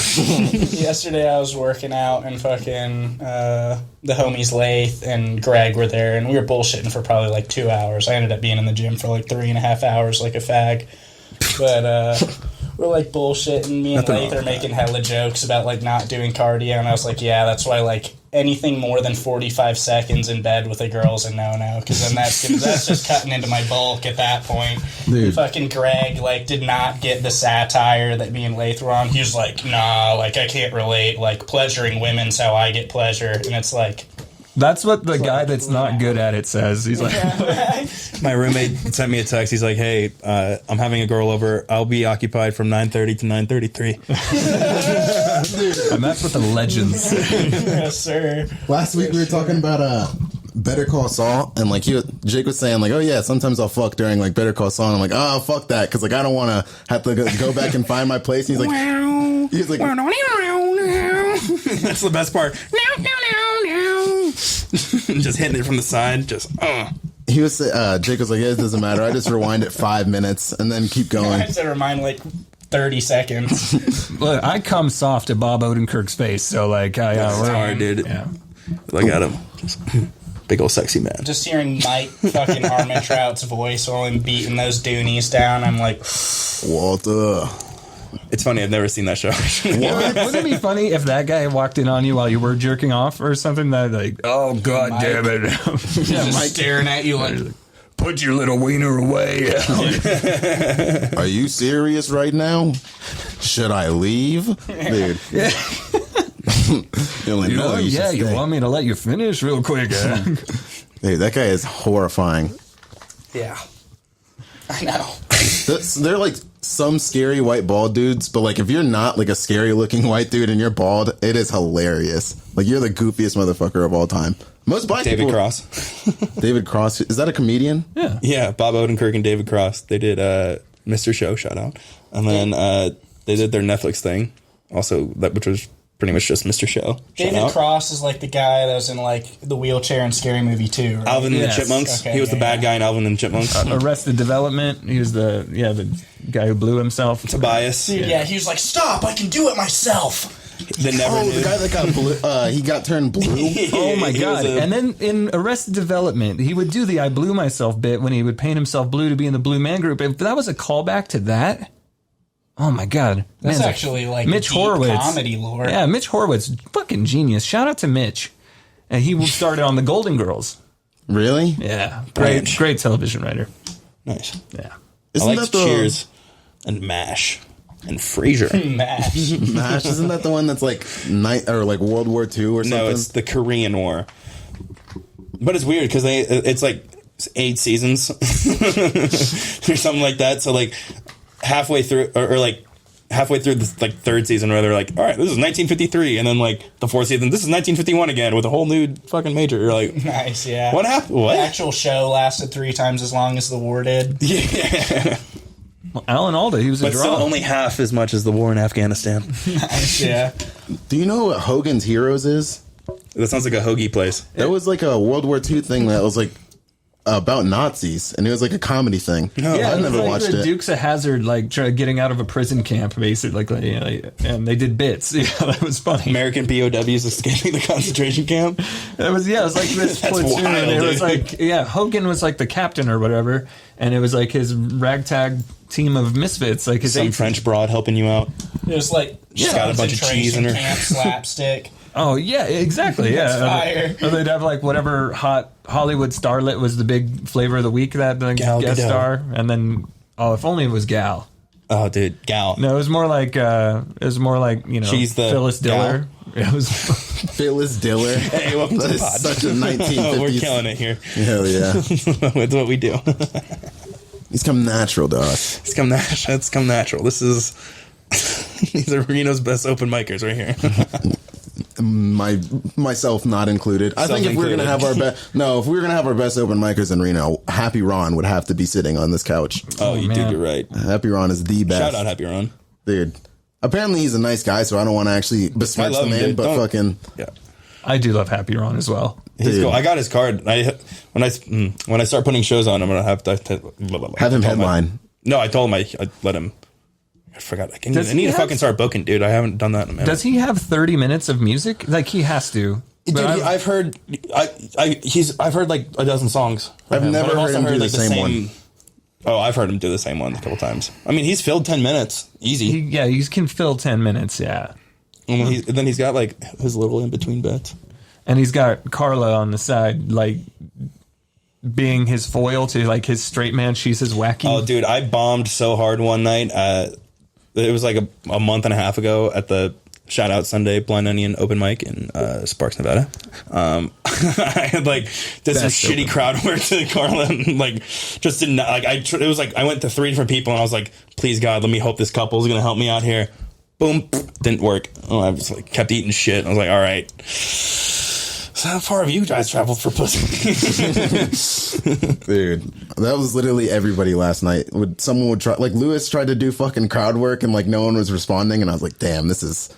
Yesterday I was working out, and fucking the homies Lath and Greg were there, and we were bullshitting for probably like 2 hours. I ended up being in the gym for like 3.5 hours like a fag. But we're like bullshitting. Me and Lath are making hella jokes about like not doing cardio, and I was like, yeah, that's why like anything more than 45 seconds in bed with a girl's a no-no, because then that's just cutting into my bulk at that point. Dude. Fucking Greg like did not get the satire that me and Lath were on. He was like, nah, like I can't relate, like pleasuring women's how I get pleasure. And it's like, that's what the guy that's not good at it says. He's like, my roommate sent me a text. He's like, hey, I'm having a girl over. I'll be occupied from 9:30 to 9:33. and that's what the legends say. yes, sir. Last week we were talking about Better Call Saul, and like Jake was saying like, oh yeah, sometimes I'll fuck during like Better Call Saul. And I'm like, oh fuck that, because like I don't want to have to go back and find my place. And he's like, that's the best part. Just hitting it from the side. He was Jake was like, yeah, it doesn't matter. I just rewind it 5 minutes and then keep I going. have to remind like 30 seconds. Look, I come soft at Bob Odenkirk's face, so like, That's hard, dude. Yeah. Look at him. Big old sexy man. Just hearing Mike fucking Armentrout's voice while I'm beating those doonies down, I'm like, Walter. It's funny. I've never seen that show. Wouldn't it be funny if that guy walked in on you while you were jerking off or something? That like, oh god damn it, yeah, Mike staring at you like, put your little wiener away. Are you serious right now? Should I leave, dude? Yeah. You're like, no, you should you stay. want me to let you finish real quick? Dude, that guy is horrifying. yeah, I know. They're like some scary white bald dudes, but like if you're not like a scary looking white dude and you're bald, it is hilarious. Like you're the goofiest motherfucker of all time. Most black David people. Cross. David Cross, is that a comedian? Yeah. Yeah, Bob Odenkirk and David Cross. They did Mr. Show, shout out. And then they did their Netflix thing, also, which was pretty much just Mr. Show. David Cross is like the guy that was in like the wheelchair in Scary Movie 2, right? Alvin and Yes. the Chipmunks. Okay, He was the bad guy in Alvin and the Chipmunks. Arrested Development. He was the guy who blew himself. Tobias. Dude, yeah, he was like, stop, I can do it myself. The never Oh, knew. the guy that got blue. He got turned blue. Oh my He god! was a- And then in Arrested Development, he would do the "I blew myself" bit when he would paint himself blue to be in the Blue Man Group. If that was a callback to that, oh my god, That's Man's actually like Mitch deep Horowitz comedy lore. Yeah, Mitch Horowitz, fucking genius. Shout out to Mitch. And he started on the Golden Girls. Really? Yeah, Branch. great television writer. Nice. Yeah. Isn't I liked that the Cheers and MASH. and Frasier. MASH. MASH, isn't that the one that's like like World War II or something? No, it's the Korean War. But it's weird because it's like 8 seasons or something like that. So like halfway through, or like halfway through the like 3rd season, where they're like, all right, this is 1953, and then like the 4th season, this is 1951 again with a whole new fucking major. You're like, Nice, yeah. what happened? What? The actual show lasted 3 times as long as the war did. Yeah. Well, Alan Alda, he was a But still draw. only half as much as the war in Afghanistan. Nice, yeah. Do you know what Hogan's Heroes is? That sounds like a hoagie place. That was like a World War II thing that was like about Nazis, and it was like a comedy thing. No, Yeah, I've it was never like watched the it. Dukes of Hazzard, like getting out of a prison camp, basically, and they did bits. Yeah, that was funny. American POWs escaping the concentration camp. It was like this That's platoon. wild, And it was dude. like Hogan was like the captain or whatever, and it was like his ragtag team of misfits, like his Some 18 French broad helping you out. It was like She's got a bunch of cheese in her. camp slapstick. Oh yeah, exactly. Yeah, That's fire. Or they'd have like whatever hot Hollywood starlet was the big flavor of the week, that the Gal guest Gadot. star, and then if only it was Gal. Oh, dude, gal. No, it was more like She's the Phyllis Diller. It was Phyllis Diller. Hey, welcome to That the is pod. such a 1950s. We're killing it here. Hell yeah. That's what we do. He's come natural to us. It's come natural. This is these are Reno's best open micers right here. Myself not included. I think if we're gonna have our best open micers in Reno, Happy Ron would have to be sitting on this couch. Oh, you man. dude, you're right. Happy Ron is the best. Shout out Happy Ron. Dude. Apparently he's a nice guy, so I don't want to actually I besmirch love the him, man, dude. but Don't- fucking Yeah. I do love Happy Ron as well. He's Dude. cool. I got his card. When I start putting shows on, I'm gonna have to have him I told headline. No, I told him I let him. I forgot. I Does need he to have- fucking start booking, dude. I haven't done that in a minute. Does he have 30 minutes of music? Like he has to. Dude, But I've heard. I've heard like a dozen songs. from I've him, never but heard also him do the same one. Oh, I've heard him do the same one a couple times. I mean, he's filled 10 minutes easy. he can fill 10 minutes. Yeah. And then he's got like his little in between bits. And he's got Carla on the side, like being his foil to like his straight man. She's his wacky. Oh, dude, I bombed so hard one night. It was like a month and a half ago at the Shout Out Sunday Blind Onion open mic in Sparks, Nevada. I had like did some Best shitty open. crowd work to Carla and like just didn't like it was like I went to 3 different people and I was like, please God, let me hope this couple is gonna help me out here. Boom, didn't work. Oh, I just like kept eating shit. I was like, all right. So how far have you guys traveled for pussy? Dude, that was literally everybody last night. Someone would try, like Lewis tried to do fucking crowd work and like no one was responding, and I was like, damn, this is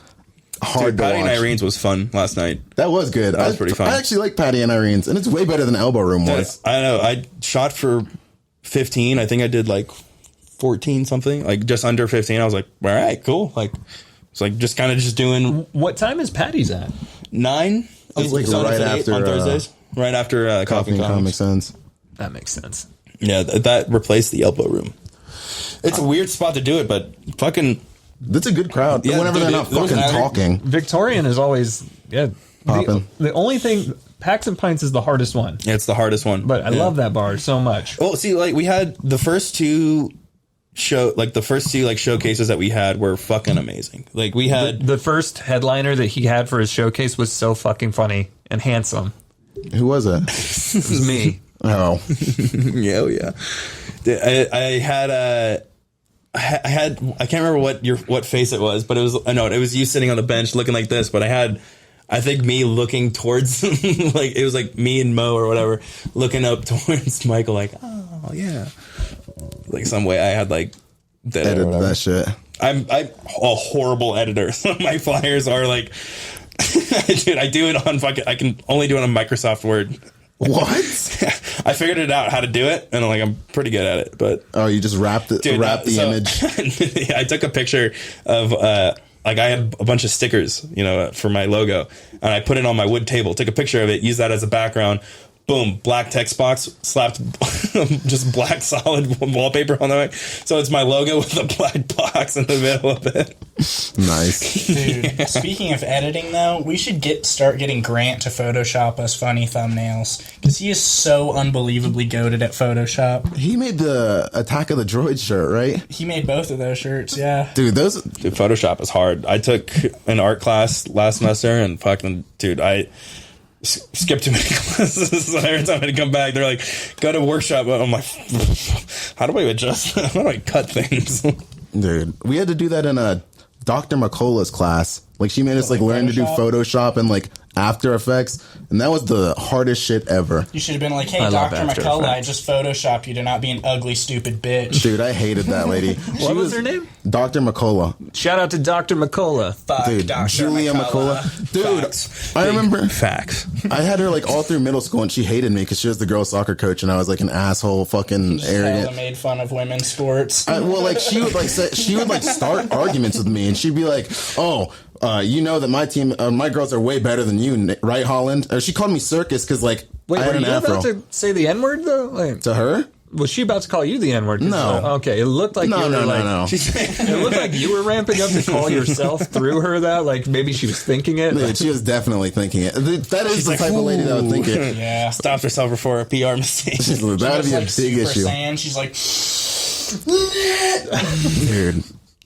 hard Dude, to Patty and watch. Irene's was fun last night. That was good. That was pretty fun. I actually like Patty and Irene's, and it's way better than Elbow Room was. I know. I shot for 15. I think I did like 14 something, like just under 15. I was like, all right, cool. Like it's like just kind of just doing What time is Patty's at? 9. It's like on right 8 after, on Thursdays, right after Coffee Coffee and Comic Comics. Sans. That makes sense. Yeah, that replaced the Elbow Room. It's a weird spot to do it, but fucking That's a good crowd. Yeah, Whenever dude, they're not there was fucking an- talking. Victorian is always Poppin'. The only thing, Packs and Pints is the hardest one, yeah, it's the hardest one. but I Yeah. love that bar so much. Well, see, like we had the first two showcases that we had were fucking amazing. Like we had The first headliner that he had for his showcase was so fucking funny and handsome. Who was it? It was me. Oh, yeah, oh yeah. I had I can't remember what face it was, but it was you sitting on the bench looking like this. But I think me looking towards like it was like me and Mo or whatever looking up towards Michael like, oh yeah, like some way I had like did it or edited whatever. that shit. I'm a horrible editor. My flyers are like, dude, I do it on fucking. I can only do it on Microsoft Word. What? I figured it out how to do it, and I'm pretty good at it. But Oh, you just wrapped the image. I took a picture of like I had a bunch of stickers, for my logo, and I put it on my wood table. Took a picture of it, used that as a background, boom, black text box, slapped just black solid wallpaper on the way. So it's my logo with a black box in the middle of it. Nice. Dude, speaking of editing, though, we should start getting Grant to Photoshop us funny thumbnails, because he is so unbelievably goated at Photoshop. He made the Attack of the Droid shirt, right? He made both of those shirts, yeah. Dude, those... Dude, Photoshop is hard. I took an art class last semester, and fucking, dude, I skipped too many classes. So every time I come back, they're like, go to workshop. I'm like, how do I adjust? How do I cut things? Dude, we had to do that in a Dr. McCullough's class. Like, she made us like learn to do Photoshop and like After Effects, and that was the hardest shit ever. You should have been like, hey, Dr. McCullough, I just photoshopped you to not be an ugly, stupid bitch. Dude, I hated that lady. What was her name? Dr. McCullough. Shout out to Dr. McCullough. Fuck, Dude, Dr. Julia McCullough. Dude, Facts. I remember... Facts. I had her like all through middle school, and she hated me because she was the girls' soccer coach, and I was like an asshole, fucking arrogant. Hella made fun of women's sports. Well, like she would like start arguments with me, and she'd be like, "Oh, you know that my team, my girls are way better than you, right, Holland?" Or she called me Circus because like Wait, I had were an you afro. about to say the N-word, though? Like, To her? was she about to call you the N-word? No. Okay, it looked like No, you were no, like... no. It looked like you were ramping up to call yourself through her that. Like, maybe she was thinking it. Dude, she was definitely thinking it. That is the type of lady that would think it. Yeah. Stopped herself before a PR mistake. That would be a Like big Super issue. Saiyan, she's like, Dude,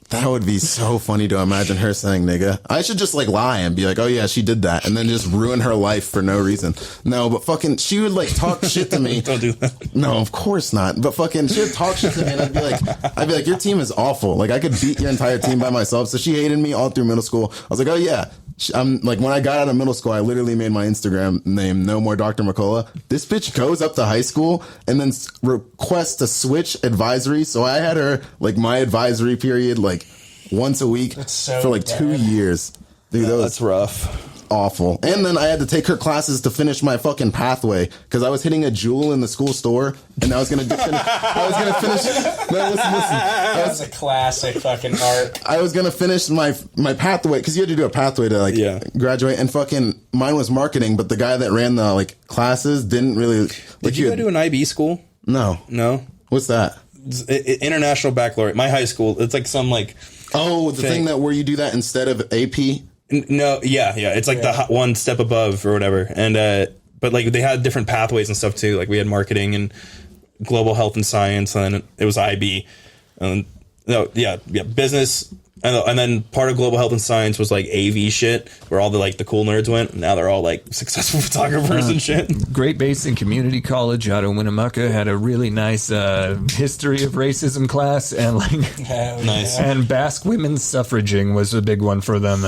that would be so funny to imagine her saying nigga. I should just like lie and be like, oh yeah, she did that, and then just ruin her life for no reason. No, but fucking, she would like talk shit to me. Don't do that. No, of course not. But fucking, she would talk shit to me, and I'd be like, your team is awful. Like, I could beat your entire team by myself. So she hated me all through middle school. I was like, oh yeah. I'm like, when I got out of middle school, I literally made my Instagram name No More Dr. McCullough. This bitch goes up to high school and then requests to switch advisory. So I had her like my advisory period like once a week so for like bad. 2 years. Dude, that was That's rough. awful. And then I had to take her classes to finish my fucking pathway because I was hitting a jewel in the school store, and I was gonna finish. No, listen. that was a classic fucking art. I was gonna finish my pathway because you had to do a pathway to like graduate, and fucking mine was marketing, but the guy that ran the like classes didn't really. Like, Did you go to an IB school? No. What's that? International Baccalaureate. My high school. It's like some like. Oh, the thing that where you do that instead of AP. No, yeah. It's like the one step above or whatever. And but like they had different pathways and stuff too. Like we had marketing and global health and science, and then it was IB. Business. And then part of global health and science was like AV shit, where all the cool nerds went. And now they're all like successful photographers and shit. Great Basin Community College out of Winnemucca had a really nice history of racism class, and Nice. and Basque women's suffraging was a big one for them.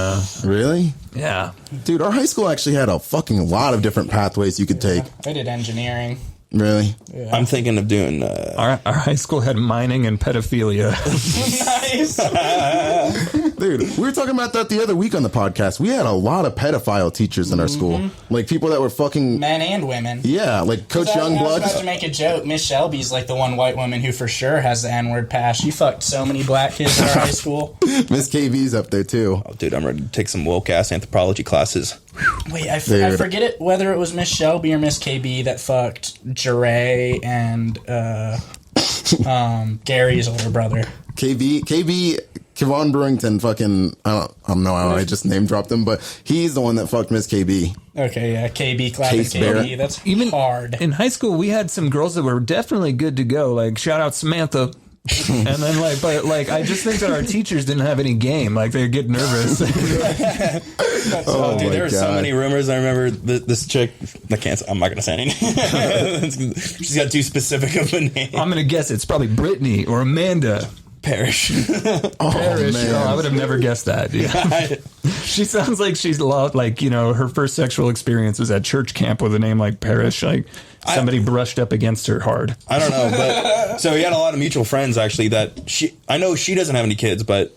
Really? Yeah. Dude, our high school actually had a fucking lot of different pathways you could take. I did engineering. Really? Yeah. I'm thinking of doing. Our high school had mining and pedophilia. Nice. Dude, we were talking about that the other week on the podcast. We had a lot of pedophile teachers in our school. Like people that were fucking... Men and women. Yeah, like Coach I was about to Youngblood. make a joke. Miss Shelby's like the one white woman who for sure has the N-word pass. She fucked so many black kids in our high school. Miss KV's up there too. Oh, dude, I'm ready to take some woke-ass anthropology classes. Wait, I forget it whether it was Miss Shelby or Miss KB that fucked Jeray and Gary's older brother. KB, Kevon Brewington fucking... I don't know how I just name dropped him, but he's the one that fucked Miss KB. Okay, yeah, KB clapping Case KB. Barrett. That's Even hard. in high school, we had some girls that were definitely good to go. Like, shout out Samantha. And then I just think that our teachers didn't have any game. Like, they'd get nervous. Oh, Dude, my there were so God. many rumors. I remember this chick. I'm not gonna say anything. She's got too specific of a name. I'm gonna guess it's probably Brittany or Amanda. Parrish. Oh, Parrish. man. Oh, I would have never guessed that. Yeah. She sounds like she's loved, her first sexual experience was at church camp with a name like Parrish. Like somebody brushed up against her hard. I don't know, but so we had a lot of mutual friends actually that I know she doesn't have any kids, but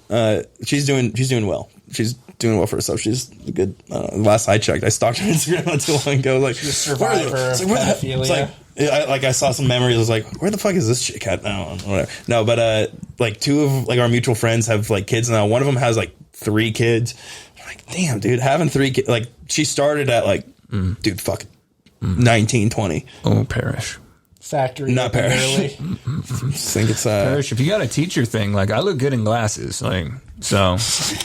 she's doing well. She's doing well for herself. She's good. Last I checked, I stalked her Instagram not too long ago. Like survivor of pedophilia. I saw some memories. I was like, where the fuck is this chick at now? Whatever. No, but two of our mutual friends have kids now. One of them has 3 kids. I'm like, damn, dude, having 3 kids. She started at dude, fuck, 19, 20. Oh, Parrish. Factory. Not open Parrish. early. I think it's Parrish, if you got a teacher thing, like, I look good in glasses. Like, so.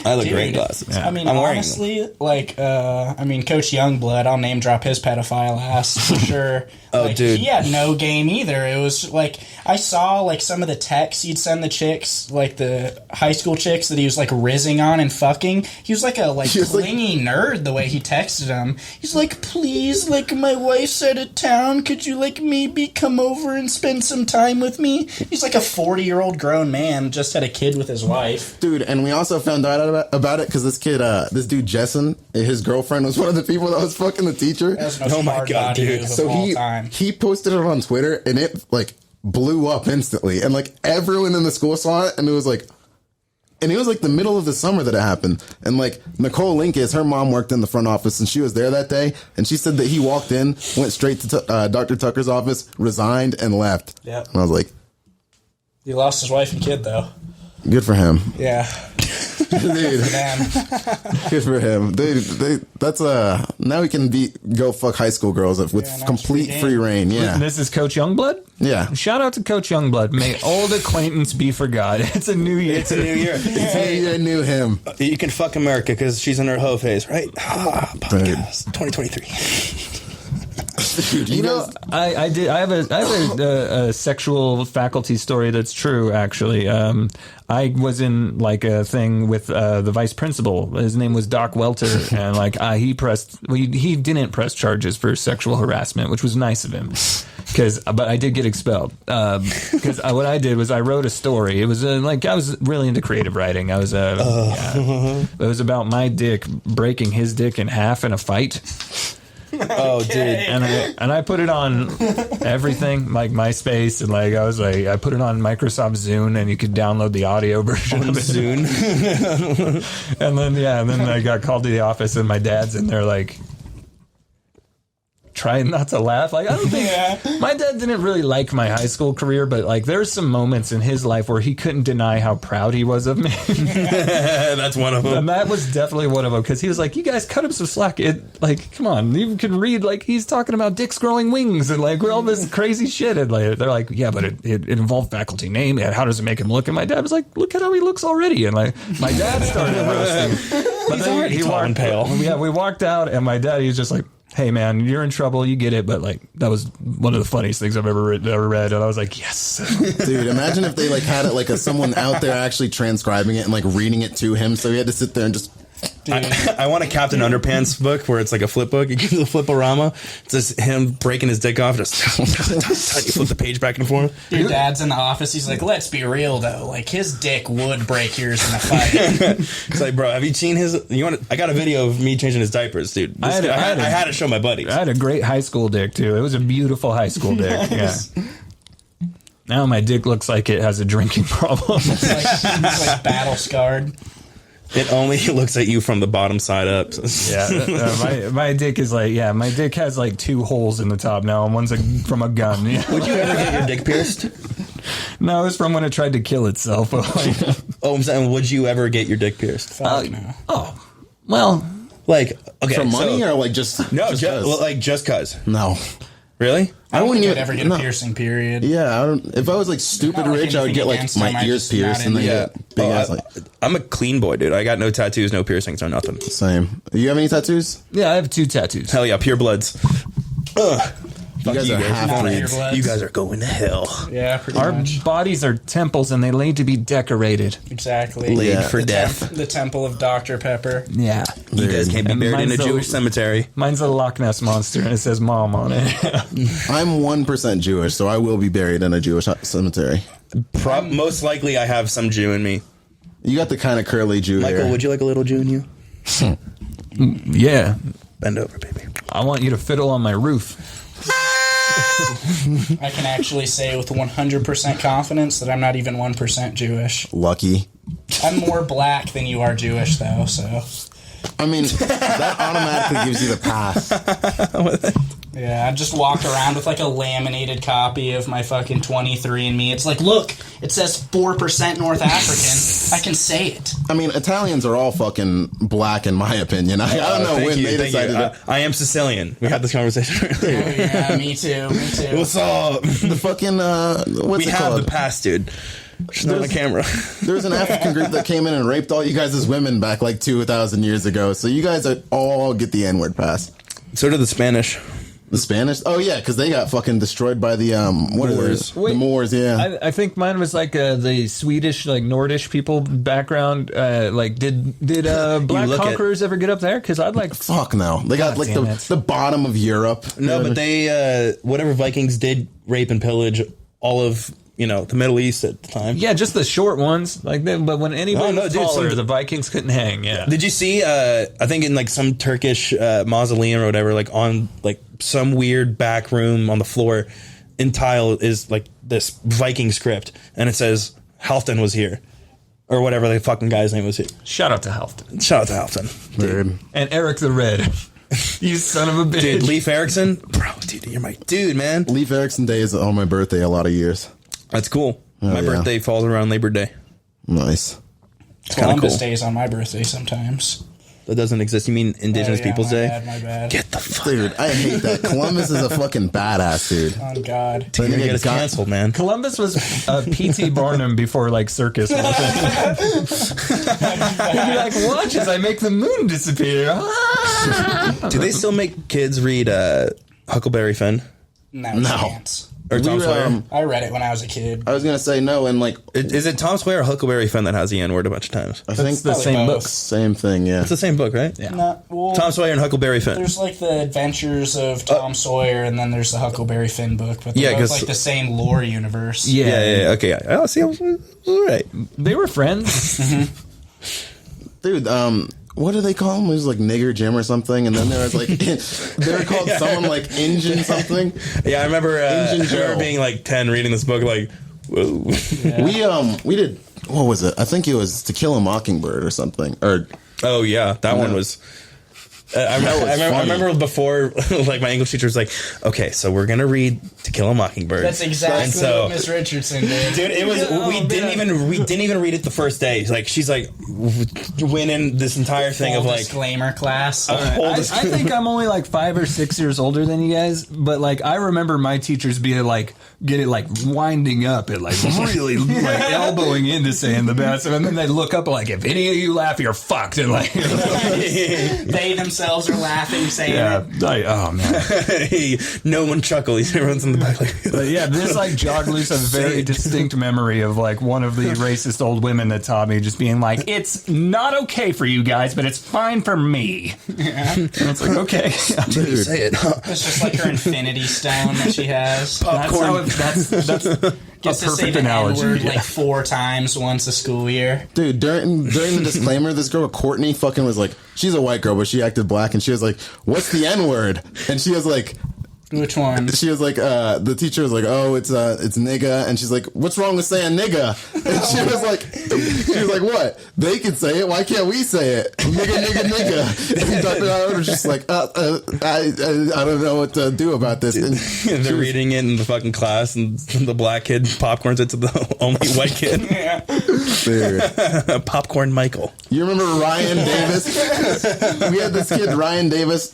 I look Dude, great in glasses. Yeah. I mean, I'm wearing honestly, like, Coach Youngblood, I'll name drop his pedophile ass for sure. Oh, like, dude. he had no game either. It was like, I saw, like, some of the texts he'd send the chicks, like, the high school chicks that he was, like, rizzing on and fucking. He was, like, a, like, clingy nerd the way he texted them. He's like, please, like, my wife's out of town. Could you, like, maybe come over and spend some time with me? He's, like, a 40-year-old grown man, just had a kid with his wife. Dude, and we also found out about it because this kid, this dude Jessen, his girlfriend was one of the people that was fucking the teacher. That was the most Oh my hard God, body dude. move So of all time. he posted it on Twitter, and it like blew up instantly, and like everyone in the school saw it, and it was like the middle of the summer that it happened. And like Nicole Linkis, her mom worked in the front office, and she was there that day, and she said that he walked in, went straight to Dr. Tucker's office, resigned, and left. Yep. And I was like, He lost his wife and kid, though. good for him. Yeah. Dude, Damn. good for him. Dude, that's now he can go fuck high school girls with Yeah, now complete it's free reign. Yeah. This is Coach Youngblood? Yeah. Shout out to Coach Youngblood. May old acquaintance be forgot. It's a new year. It's a new year. Hey, I knew him. You can fuck America because she's in her hoe phase, right? Podcast 2023. Dude, You know, I have a sexual faculty story that's true. Actually, I was in like a thing with the vice principal. His name was Doc Welter, and like he didn't press charges for sexual harassment, which was nice of him. But I did get expelled because what I did was I wrote a story. It was I was really into creative writing. I was it was about my dick breaking his dick in half in a fight. Oh, dude. And I put it on everything, like MySpace, and like I put it on Microsoft Zune, and you could download the audio version of it. Zune. and then I got called to the office, and my dad's in there like trying not to laugh. Like, I don't think my dad didn't really like my high school career, but like there's some moments in his life where he couldn't deny how proud he was of me. That's one of them. And that was definitely one of them, because he was like, you guys cut him some slack. It, like, come on, you can read, like, he's talking about dicks growing wings and like all this crazy shit. And like, they're like, yeah, but it involved faculty name, and how does it make him look? And my dad was like, look at how he looks already. And like, my dad started roasting. But He's then already tall and pale. Yeah, we walked out, and my dad, he was just like, hey man, you're in trouble, you get it, but like that was one of the funniest things I've ever read, and I was like, yes. Dude, imagine if they like had it like someone out there actually transcribing it and like reading it to him, so he had to sit there and just. I want a Captain Underpants book where it's like a flip book. You give the flip-orama. It's just him breaking his dick off. Just you flip the page back and forth. Your dad's in the office. He's like, let's be real, though. Like, his dick would break yours in a fight. It's like, bro, have you seen his? I got a video of me changing his diapers, dude. I had to show my buddies. I had a great high school dick too. It was a beautiful high school dick. Yeah. Now my dick looks like it has a drinking problem. It's like battle scarred. It only looks at you from the bottom side up. Yeah, my dick is like, my dick has like 2 holes in the top now, and one's from a gun. Yeah. Would you ever get your dick pierced? No, it was from when it tried to kill itself. Oh, I'm saying, would you ever get your dick pierced? Fuck no. Oh, well, Like, okay, For money or like just. no, just just, 'cause? like just cause. No. Really? I don't think wouldn't I'd ever get a piercing, period. Yeah, I don't. If I was like stupid Not like rich, I would anything get like against my him, I ears just pierced not and then into get big ass like. I'm a clean boy, dude. I got no tattoos, no piercings, no nothing. Same. You have any tattoos? yeah, I have 2 tattoos. Hell yeah, pure bloods. Ugh. You guys are half Not breeds. earbloods. You guys are going to hell. Yeah, pretty Our much. bodies are temples, and they need to be decorated. Exactly. Laid Yeah. for The death. the temple of Dr. Pepper. Yeah. You guys can't be And buried in a mine's Jewish cemetery. Mine's a Loch Ness monster, and it says "Mom" on it. I'm 1% Jewish, so I will be buried in a Jewish cemetery. Most likely, I have some Jew in me. You got the kind of curly Jew Michael, hair. would you like a little Jew in you? Yeah. Bend over, baby. I want you to fiddle on my roof. I can actually say with 100% confidence that I'm not even 1% Jewish. Lucky. I'm more black than you are Jewish, though, so. I mean, that automatically gives you the pass. Yeah, I just walked around with like a laminated copy of my fucking 23andMe. It's like, look, it says 4% North African. I can say it. I mean, Italians are all fucking black in my opinion. I don't know when they decided to... I am Sicilian. We had this conversation earlier. Oh, yeah, me too. What's up? The fucking, what's We it have called? the past, dude. She's not on the camera. There was an African group that came in and raped all you guys as women back like 2,000 years ago. So you guys all get the N-word pass. So did the Spanish. The Spanish? Oh, yeah, because they got fucking destroyed by the, Moors. The Moors, yeah. I think mine was like the Swedish, like Nordish people background. Like, did black look conquerors ever get up there? Because I'd like. Fuck no. They got like damn it. the bottom of Europe. No, but they, whatever Vikings did rape and pillage all of, the Middle East at the time. Yeah, just the short ones. Like, but when anybody was taller, the Vikings couldn't hang. Yeah. Did you see? I think in like some Turkish mausoleum or whatever, like on like some weird back room on the floor, in tile is like this Viking script, and it says Halfdan was here, or whatever the fucking guy's name was here. Shout out to Halfdan. Shout out to Halfdan, Dude. And Eric the Red. You son of a bitch. Dude, Leif Erikson, bro, dude, you're my dude, man. Leif Erikson Day is on my birthday a lot of years. That's cool. My birthday falls around Labor Day. Nice. Columbus cool. Day is on my birthday sometimes. That doesn't exist. You mean Indigenous Peoples Day? My bad. Get the fuck. Dude, I hate that. Columbus is a fucking badass, dude. Oh, God. You're gonna get us got- canceled, man. Columbus was P.T. Barnum before like circus. He'd be like, watch as I make the moon disappear. Do they still make kids read Huckleberry Finn No. No. Chance. or Tom We, Sawyer? I read it when I was a kid. I was gonna say no, and like Is it Tom Sawyer or Huckleberry Finn that has the N word a bunch of times? I think the Probably same both. book. same thing. Yeah. It's the same book, right? Yeah. No, well, Tom Sawyer and Huckleberry Finn. there's like the Adventures of Tom Sawyer, and then there's the Huckleberry Finn book, but Yeah, they're both 'cause- like the same lore universe. Yeah. Okay. I see. All right. They were friends. Dude, what do they call them? It was like Nigger Jim or something, and then there was like they were called someone like Engine something. Yeah, I remember. I Injun Joe. remember being like 10, reading this book, like, whoa. We did, what was it? I think it was To Kill a Mockingbird or something. Or Oh yeah, that one was. I remember before, like my English teacher was like, "Okay, so we're gonna read To Kill a Mockingbird." That's exactly And so- what Miss Richardson did. Dude, it was we didn't even read it the first day. Like she's like winning this entire thing Full of like disclaimer class. I think I'm only like 5 or 6 years older than you guys, but like I remember my teachers being like, get it like winding up and like really like elbowing into saying the best, and then they look up like, if any of you laugh, you're fucked, and like They themselves are laughing, saying it. like, oh man. no one chuckles. Everyone's in the back like, But yeah, this like jogged loose a very distinct memory of like one of the racist old women that taught me just being like, it's not okay for you guys, but it's fine for me. Yeah. And it's like, okay. dude, say it. It's just like her infinity stone that she has. That's how that's Gets a to say perfect the analogy. N-word Yeah. like 4 times once a school year. dude, during the disclaimer, this girl Courtney fucking was like, she's a white girl, but she acted black, and she was like, "What's the N word?" And she was like. Which one? She was like, the teacher was like, "Oh, it's nigga," and she's like, "What's wrong with saying nigga?" And she was like, "What? They can say it. Why can't we say it? Nigga, nigga, nigga." And Dr. Howard was just like, I don't know what to do about this." And They're reading it in the fucking class, and the black kid popcorns it to the only white kid. Yeah. dude, Popcorn Michael. you remember Ryan Davis? We had this kid, Ryan Davis,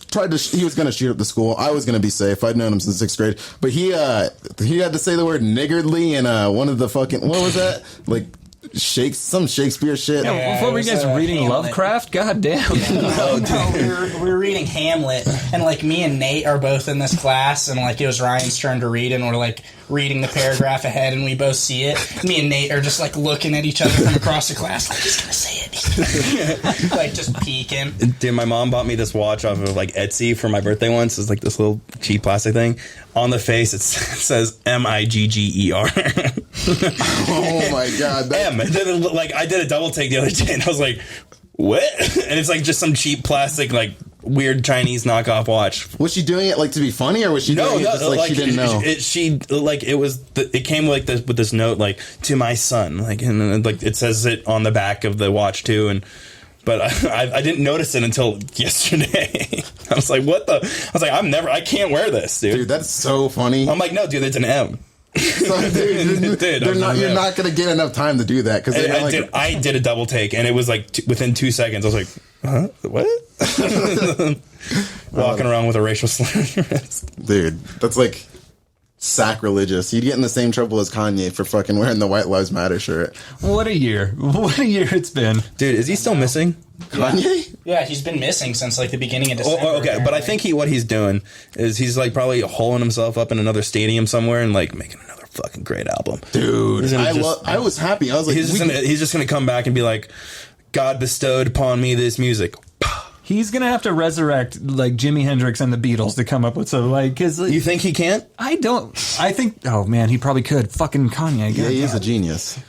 he was going to shoot up the school. I was going to be safe. I'd known him since 6th grade, but he had to say the word niggardly in one of the fucking, what was that? Like some Shakespeare shit. Yeah. What were you guys reading? Hamlet. Lovecraft? God damn. No, we were reading Hamlet, and like me and Nate are both in this class, and like it was Ryan's turn to read, and we're like reading the paragraph ahead, and we both see it. Me and Nate are just like looking at each other from across the class, like he's gonna say it, like just peeking. Dude, my mom bought me this watch off of like Etsy for my birthday once. It's like this little cheap plastic thing. On the face, it says Migger. Oh my god. M. Then, like I did a double take the other day, and I was like, "What?" And it's like just some cheap plastic, like weird Chinese knockoff watch. Was she doing it like to be funny, or was she doing it just like she didn't know? It came like this with this note like to my son, like and like it says it on the back of the watch too, and but I didn't notice it until yesterday. I was like, what the? I was like, I can't wear this, dude. Dude, that's so funny. I'm like, no, dude, it's an M. So, dude, you're not going to get enough time to do that. Because I did a double take, and it was like within 2 seconds. I was like, huh? What? Walking around with a racial slur. Dude, that's like sacrilegious. You'd get in the same trouble as Kanye for fucking wearing the White Lives Matter shirt. What a year. What a year it's been. Dude, is he still missing? Kanye? Yeah, he's been missing since like the beginning of December. Oh, okay, but I think what he's doing is he's like probably holing himself up in another stadium somewhere and like making another fucking great album. Dude, I was happy. I was like, he's just gonna come back and be like, God bestowed upon me this music. He's gonna have to resurrect like Jimi Hendrix and the Beatles to come up with some like. Cause you think he can't? I don't. I think. Oh man, he probably could. Fucking Kanye. Yeah, he's a genius.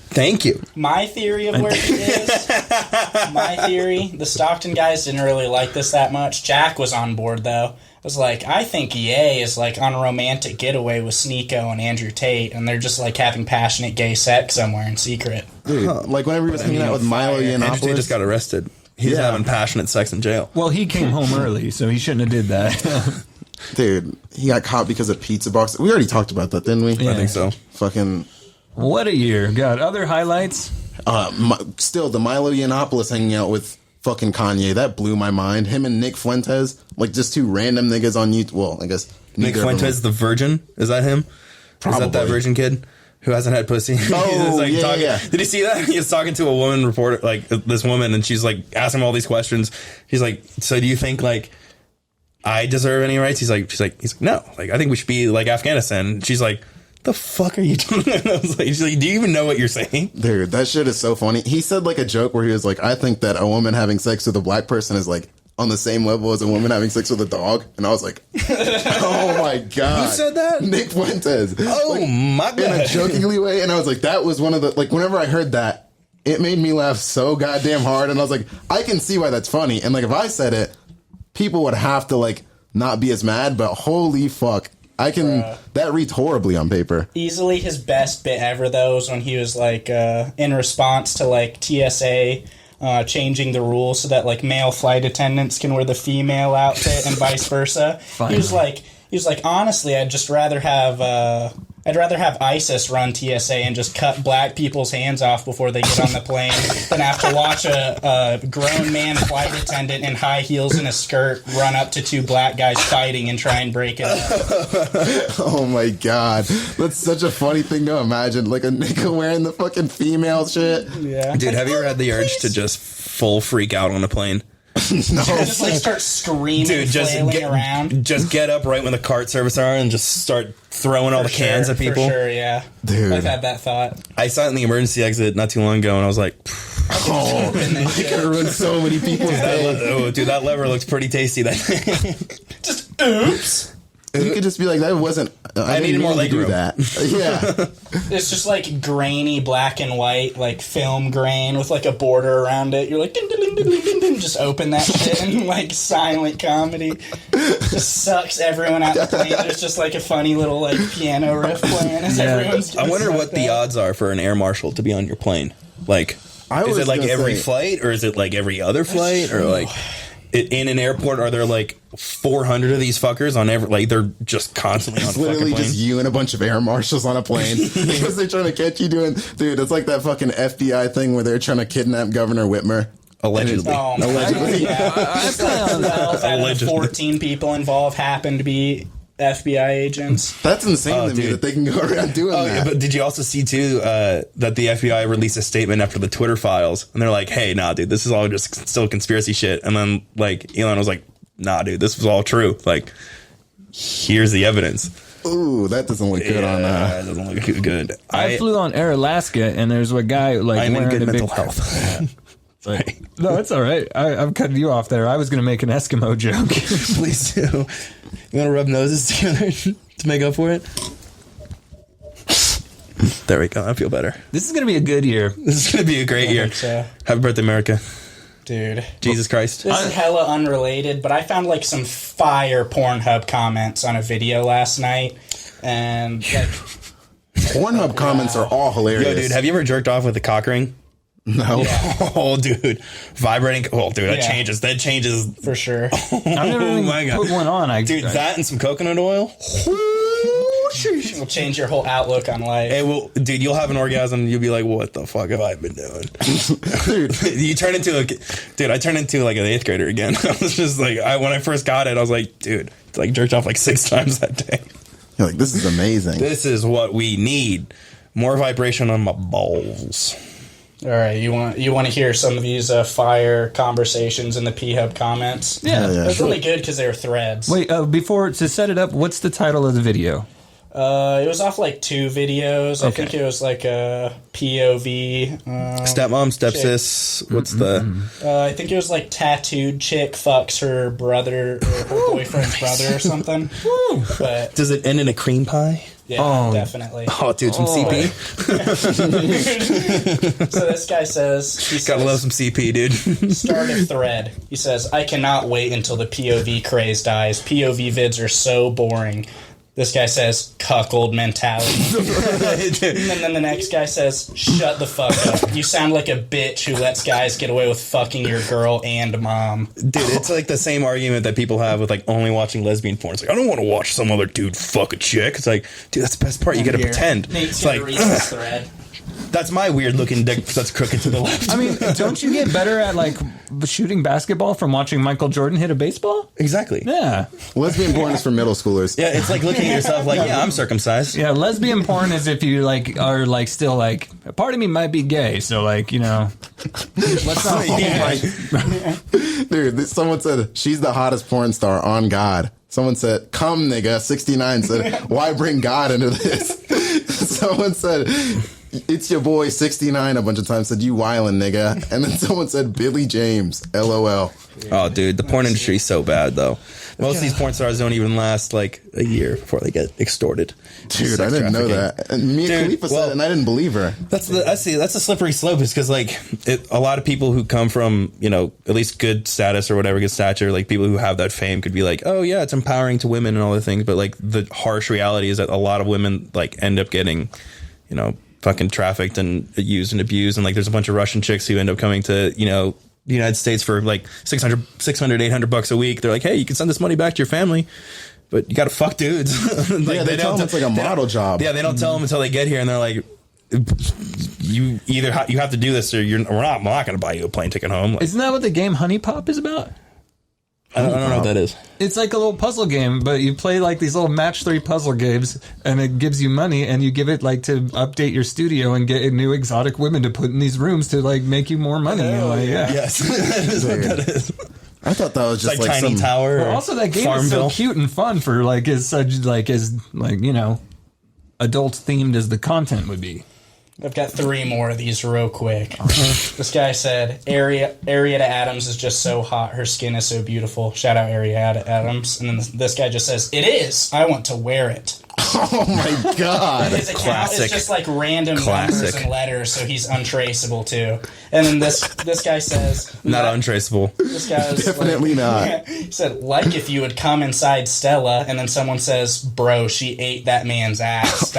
Thank you. My theory of where he is. The Stockton guys didn't really like this that much. Jack was on board though. I was like, I think Ye is like on a romantic getaway with Sneeko and Andrew Tate, and they're just like having passionate gay sex somewhere in secret. Dude, like whenever he was hanging out with Milo Andrew Tate Yiannopoulos, just got arrested. He's having passionate sex in jail. Well, he came home early, so he shouldn't have did that. Dude, he got caught because of pizza box. We already talked about that, didn't we? Yeah. I think so. Fucking. What a year. God, other highlights? Still, the Milo Yiannopoulos hanging out with fucking Kanye, that blew my mind. Him and Nick Fuentes, like just two random niggas on YouTube. Well, I guess Nick Fuentes, the virgin, is that him? Probably. Is that virgin kid who hasn't had pussy? Oh, yeah. Did you see that? He was talking to a woman reporter, like this woman, and she's like asking him all these questions. She's like, "So do you think like I deserve any rights?" He's like, "No. Like I think we should be like Afghanistan." She's like, the fuck are you doing? I was like, she's like, do you even know what you're saying? Dude, that shit is so funny. He said like a joke where he was like, I think that a woman having sex with a black person is like on the same level as a woman having sex with a dog. And I was like, oh my God. Who said that? Nick Fuentes. Oh like, my God. In a jokingly way. And I was like, that was one of the, like, whenever I heard that, it made me laugh so goddamn hard. And I was like, I can see why that's funny. And like, if I said it, people would have to like not be as mad, but holy fuck. That reads horribly on paper. Easily his best bit ever, though, was when he was, like, in response to, like, TSA changing the rules so that, like, male flight attendants can wear the female outfit and vice versa. He was like, honestly, I'd rather have ISIS run TSA and just cut black people's hands off before they get on the plane than have to watch a grown man flight attendant in high heels and a skirt run up to two black guys fighting and try and break it up. Oh my God. That's such a funny thing to imagine. Like a nigga wearing the fucking female shit. Yeah. Dude, have you ever had the urge to just full freak out on a plane? No. Just like start screaming, dude, flailing around. Just get up right when the cart service are and just start throwing all the cans at people. For sure, yeah. Dude. I've had that thought. I saw it in the emergency exit not too long ago, and I was like, oh, I could have ruined so many people's day. dude, that lever looks pretty tasty. Just oops. You could just be like, that wasn't. I needed more leg do room. that. Yeah. It's just like grainy black and white, like film grain with like a border around it. You're like, ding, ding, ding, ding, ding, ding. Just open that shit and like silent comedy. Just sucks everyone out the plane. There's just like a funny little like piano riff playing as everyone's. I wonder what the odds are for an air marshal to be on your plane. Like, is it like every flight, or is it like every other flight, or like in an airport? Are there like 400 of these fuckers on every? Like they're just constantly on. It's literally just you and a bunch of air marshals on a plane because they're trying to catch you doing. Dude, it's like that fucking FBI thing where they're trying to kidnap Governor Whitmer. Allegedly. Allegedly. Just like 12 out of the 14 people involved happen to be FBI agents. That's insane to me dude. that they can go around doing that. Yeah, but did you also see too that the FBI released a statement after the Twitter files, and they're like, "Hey, nah, dude, this is all just still conspiracy shit." And then like Elon was like, "Nah, dude, this was all true. Like, here's the evidence." Ooh, that doesn't look good on that. That doesn't look good. I flew on Air Alaska, and there's a guy like I'm in wearing good a mental big health. Like, no, it's all right. I'm cutting you off there. I was going to make an Eskimo joke. Please do. You want to rub noses together to make up for it? There we go. I feel better. This is going to be a good year. This is going to be a great year. So. Happy birthday, America. Dude. Jesus Christ. This is hella unrelated, but I found like some fire Pornhub comments on a video last night. And like, Pornhub comments are all hilarious. Yo, dude, have you ever jerked off with a cock ring? No. Yeah. Oh, dude, vibrating. Oh, dude, that Yeah. changes. That changes. For sure. I've never Oh even my God. put one on. Dude, that and some coconut oil. It'll change your whole outlook on life. It will, dude. You'll have an orgasm. And you'll be like, "What the fuck have I been doing?" You turn into dude. I turned into like an 8th grader again. I was just like, when I first got it, I was like, dude, like jerked off like 6 times that day. You're like, this is amazing. This is what we need. More vibration on my balls. All right, you want to hear some of these fire conversations in the P-Hub comments? Yeah. Yeah. It's really good because they were threads. Wait, before to set it up, what's the title of the video? It was off like 2 videos. I Okay. think it was like a POV. Stepmom, stepsis. What's I think it was like tattooed chick fucks her brother or her boyfriend's brother or something. But Does it end in a cream pie? yeah, Oh. definitely. Oh, dude, some CP. So this guy says, he Gotta love says, some CP, dude. start a thread. He says, I cannot wait until the POV craze dies. POV vids are so boring. This guy says, cuckold mentality. And then the next guy says, shut the fuck up. You sound like a bitch who lets guys get away with fucking your girl and mom. Dude, it's like the same argument that people have with like only watching lesbian porn. It's like, I don't want to watch some other dude fuck a chick. It's like, dude, that's the best part. You get to pretend. Nate's It's gonna like, read this thread. that's my weird looking dick that's crooked to the left. I mean, don't you get better at like shooting basketball from watching Michael Jordan hit a baseball? Exactly. Yeah. Lesbian porn is for middle schoolers. Yeah, it's like looking at yourself like, yeah, I'm circumcised. Yeah, lesbian porn is if you like are like still like a part of me might be gay, so like, you know, let's not Yeah. Dude, someone said, she's the hottest porn star on God. Someone said, come nigga. 69 said, why bring God into this? Someone said, it's your boy 69 a bunch of times, said, you wildin' nigga. And then someone said, Billy James, LOL. Oh, dude, the porn industry is so bad, though. Most of these porn stars don't even last like a year before they get extorted. Dude, Sex I didn't know trafficking. that. And me and Dude, Khalifa well- said it, and I didn't believe her. That's a slippery slope, is because like a lot of people who come from, you know, at least good status or whatever, good stature, like people who have that fame could be like, oh yeah, it's empowering to women and all the things, but like the harsh reality is that a lot of women like end up getting, you know, fucking trafficked and used and abused, and like there's a bunch of Russian chicks who end up coming to, you know, the United States for like $600, $800 a week. They're like, hey, you can send this money back to your family, but you got to fuck dudes. Like, Yeah, they tell them it's like a model job. Yeah, they don't tell them until they get here, and they're like, you either you have to do this or we're not going to buy you a plane ticket home. Like, Isn't that what the game Honey Pop is about? I don't know what that is. It's like a little puzzle game, but you play like these little match 3 puzzle games, and it gives you money, and you give it like to update your studio and get new exotic women to put in these rooms to like make you more money. Like, yeah. Yes, that is what that is. I thought that was It's just like like Tiny some... Tower. But or also, that game is so Farmville. cute and fun for like as such like you know, adult themed as the content would be. I've got 3 more of these real quick. This guy said, Arietta Adams is just so hot. Her skin is so beautiful. Shout out Arietta Adams. And then this guy just says, it is. I want to wear it. Oh my God. His account Classic. is just like random Classic. numbers and letters, so he's untraceable too. And then this guy says, Not untraceable. This guy was Definitely not. He said, like if you would come inside Stella, and then someone says, bro, she ate that man's ass. ...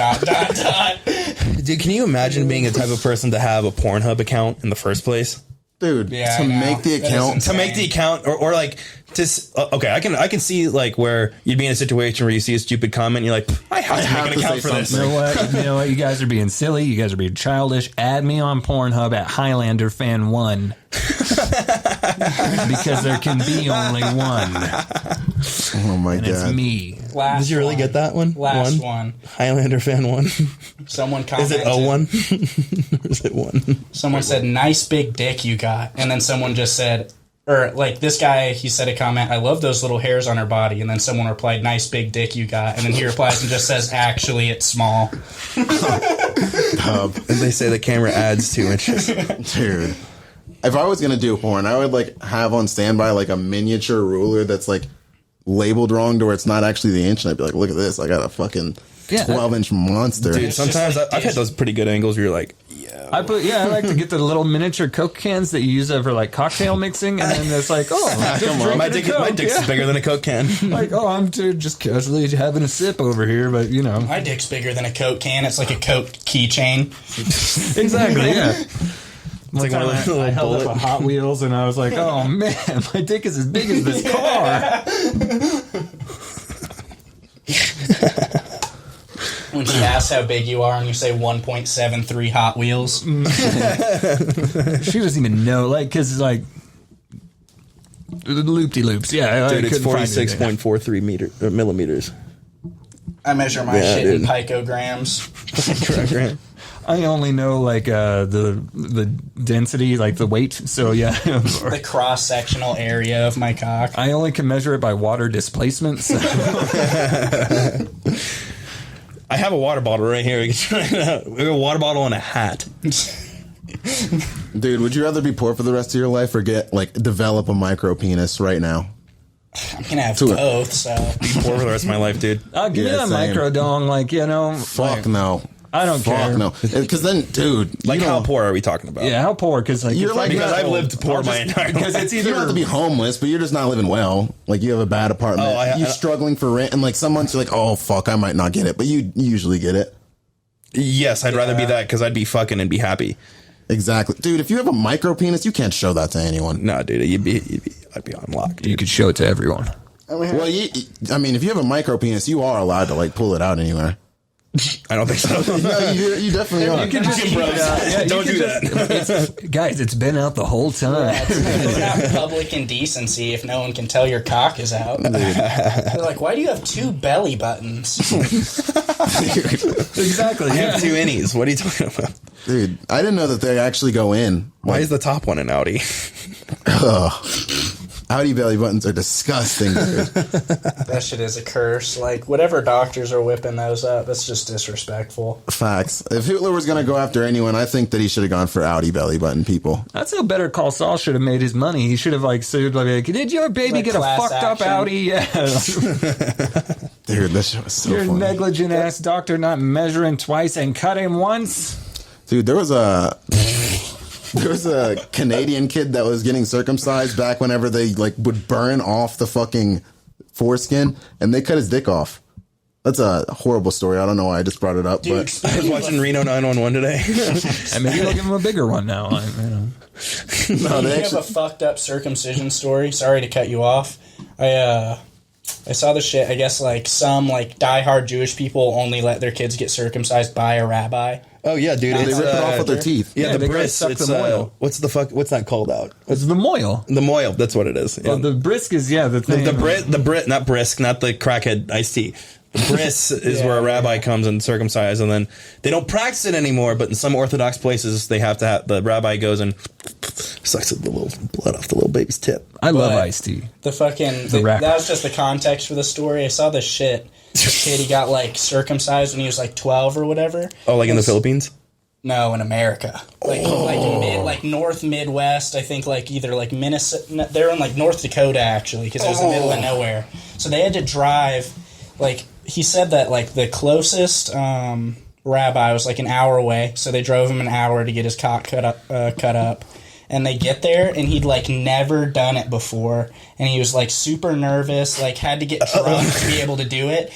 Dude, can you imagine being the type of person to have a Pornhub account in the first place? Dude, Yeah, to I know. make the That is account... insane. To make the account, or like, okay, I can see like where you'd be in a situation where you see a stupid comment, and you're like, I have to have make to an account say for this. something. You know what? You guys are being silly. You guys are being childish. Add me on Pornhub at Highlander Fan 1 because there can be only one, Oh my and it's God. me. Last Did you really one. get that one? Last one. Highlander fan 1. Someone Is commented. it 01? Or is it 1? Someone said, nice big dick you got. And then someone just said, or like this guy, he said a comment, I love those little hairs on her body. And then someone replied, nice big dick you got. And then he replies and just says, actually, it's small. Hub. And they say the camera adds 2 inches. Dude. If I was going to do porn, I would like have on standby like a miniature ruler that's like labeled wrong to where it's not actually the inch. And I'd be like, look at this. I got a fucking 12-inch monster. Dude, sometimes just like I've had those pretty good angles where you're like, I like to get the little miniature Coke cans that you use for like cocktail mixing, and then it's like, oh, just drinking my a dick's Coke, yeah. bigger than a Coke can. Like, oh, I'm just casually having a sip over here, but you know, My dick's bigger than a Coke can. It's like a Coke keychain. exactly, yeah. One time I held up a Hot Wheels and I was like, oh man, my dick is as big as this car. When she asks how big you are and you say 1.73 Hot Wheels. She doesn't even know, like, because, like, loop-de-loops. Yeah, Dude, it's 46.43 millimeters. I measure my shit in picograms. I only know, like, the density, like, the weight, so, yeah. The cross-sectional area of my cock. I only can measure it by water displacement, so. I have a water bottle right here. We have a water bottle and a hat. Dude, would you rather be poor for the rest of your life or develop a micro penis right now? I'm gonna have both, so. Be poor for the rest of my life, dude. Give me that same. micro dong, like, you know. Fuck like, no. I don't care. Fuck no. Because then, dude. Like, how poor are we talking about? Yeah, how poor? Because, like, You're like, Because I've lived poor my entire life. because it's You don't have to either. be homeless, but you're just not living well. Like, you have a bad apartment. You're struggling for rent, and, like, some months you're like, oh, fuck, I might not get it. But you usually get it. Yes, I'd rather be that because I'd be fucking and be happy. Exactly. Dude, if you have a micro penis, you can't show that to anyone. No, dude, I'd be on lock, dude. You could show it to everyone. Well, I mean, if you have a micro penis, you are allowed to, like, pull it out anywhere. I don't think so. No, you definitely are. You can just keep it out. Yeah, Don't do that. Guys, it's been out the whole time. It's not public indecency if no one can tell your cock is out. They're like, why do you have 2 belly buttons? Exactly. I have 2 innies. What are you talking about? Dude, I didn't know that they actually go in. Why is the top one an Audi? Audi belly buttons are disgusting, dude. That shit is a curse. Like, whatever doctors are whipping those up, that's just disrespectful. Facts. If Hitler was going to go after anyone, I think that he should have gone for Audi belly button people. That's how Better Call Saul should have made his money. He should have, like, sued, like, did your baby Like get a class fucked up action. Audi? Yeah. Dude, this shit was so Your funny. negligent ass doctor not measuring twice and cutting once. Dude, there was a Canadian kid that was getting circumcised back whenever they like would burn off the fucking foreskin, and they cut his dick off. That's a horrible story. I don't know why I just brought it up, Dude, but I was watching Reno 911 today. And maybe they'll give him a bigger one now. no, you they have actually. a fucked up circumcision story. Sorry to cut you off. I saw the shit. I guess like some like diehard Jewish people only let their kids get circumcised by a rabbi. Oh yeah, dude. They It's, rip it off with their teeth. Yeah, Yeah, the they gotta bris. suck It's the moil. what's that called out? It's the moil. The moil. That's what it is. Yeah. Well, the brisk is, the thing. the Brit, not brisk, not the crackhead iced tea. The bris is where a rabbi comes and circumcises, and then they don't practice it anymore. But in some Orthodox places, they have to have the rabbi goes and sucks the little blood off the little baby's tip. I love iced tea. The fucking rap. that was just the context for the story. I saw this shit. This kid, he got like circumcised when he was like 12 or whatever. Oh, like in the Philippines? No, in America, like North Midwest. I think like either like Minnesota. They're in like North Dakota actually, because it was in the middle of nowhere. So they had to drive. Like he said that like the closest rabbi was like an hour away, so they drove him an hour to get his cock cut up. And they get there, and he'd like never done it before, and he was like super nervous, like had to get drunk to be able to do it.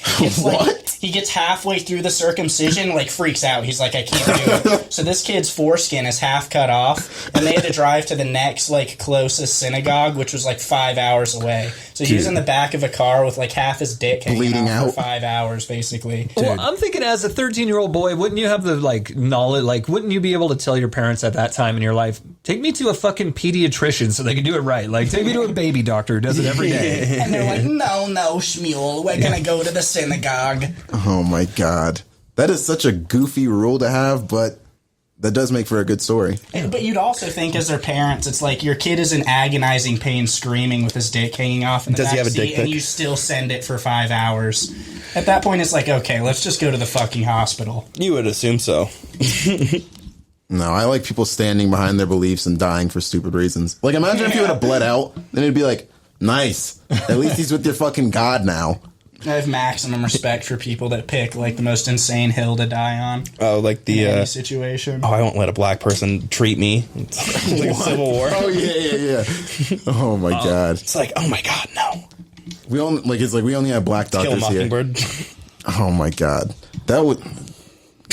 He gets halfway through the circumcision, like freaks out. He's like, I can't do it. So this kid's foreskin is half cut off, and they had to drive to the next like closest synagogue, which was like 5 hours away. So he was in the back of a car with like half his dick hanging Bleeding out for out. 5 hours, basically. Well, I'm thinking as a 13-year-old boy, wouldn't you have the like knowledge? Like, wouldn't you be able to tell your parents at that time in your life, take me to a fucking pediatrician so they can do it right? Like, take me to a baby doctor who does it every day. And they're like, no, Shmuel, we're gonna go to the synagogue. Oh my god, that is such a goofy rule to have, but that does make for a good story. But you'd also think, as their parents, it's like your kid is in agonizing pain, screaming with his dick hanging off in the Does he have a backseat, dick pic? and you still send it for 5 hours. At that point, it's like, okay, let's just go to the fucking hospital. You would assume so. No, I like people standing behind their beliefs and dying for stupid reasons. Like, imagine if you would have bled out, then it'd be like, nice. At least he's with your fucking god now. I have maximum respect for people that pick like the most insane hill to die on Oh, like in any the. situation. I won't let a black person treat me. It's like a civil war. Oh yeah. Oh my god. It's like, oh my god, no. We only we only have black Kill a doctors here. mockingbird. Oh my god. That would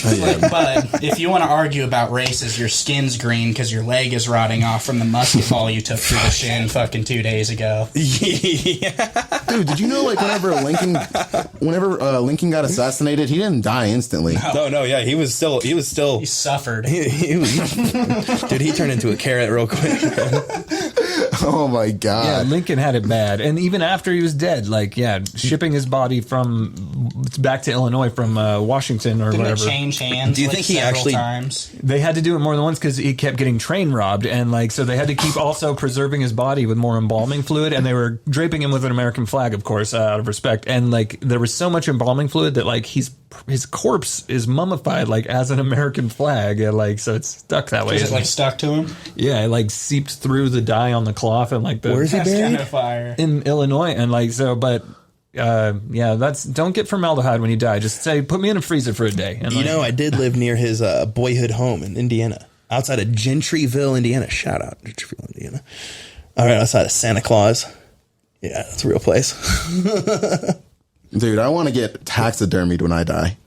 Like, bud, if you want to argue about races, your skin's green because your leg is rotting off from the musket ball you took through the shin fucking 2 days ago. Yeah. Dude, did you know like whenever Lincoln got assassinated, he didn't die instantly. No, yeah, he was still. He suffered. He was, dude, he turned into a carrot real quick. Oh my Yeah, god. Lincoln had it bad, and even after he was dead, like shipping his body back to Illinois from Washington or Didn't whatever. it change hands? Do you like, think he several actually- times? They had to do it more than once because he kept getting train robbed, and so they had to keep also preserving his body with more embalming fluid, and they were draping him with an American flag, of course, out of respect. And there was so much embalming fluid that his corpse is mummified as an American flag, and so it's stuck that way. Is it stuck to him? Yeah, it seeped through the dye on the cloth and Where's he That's buried? kind of fire. in Illinois, and but. Don't get formaldehyde when you die. Just say, put me in a freezer for a day. And I did live near his boyhood home in Indiana, outside of Gentryville, Indiana. Shout out Gentryville, Indiana. All right, outside of Santa Claus. Yeah, that's a real place. Dude, I want to get taxidermied when I die.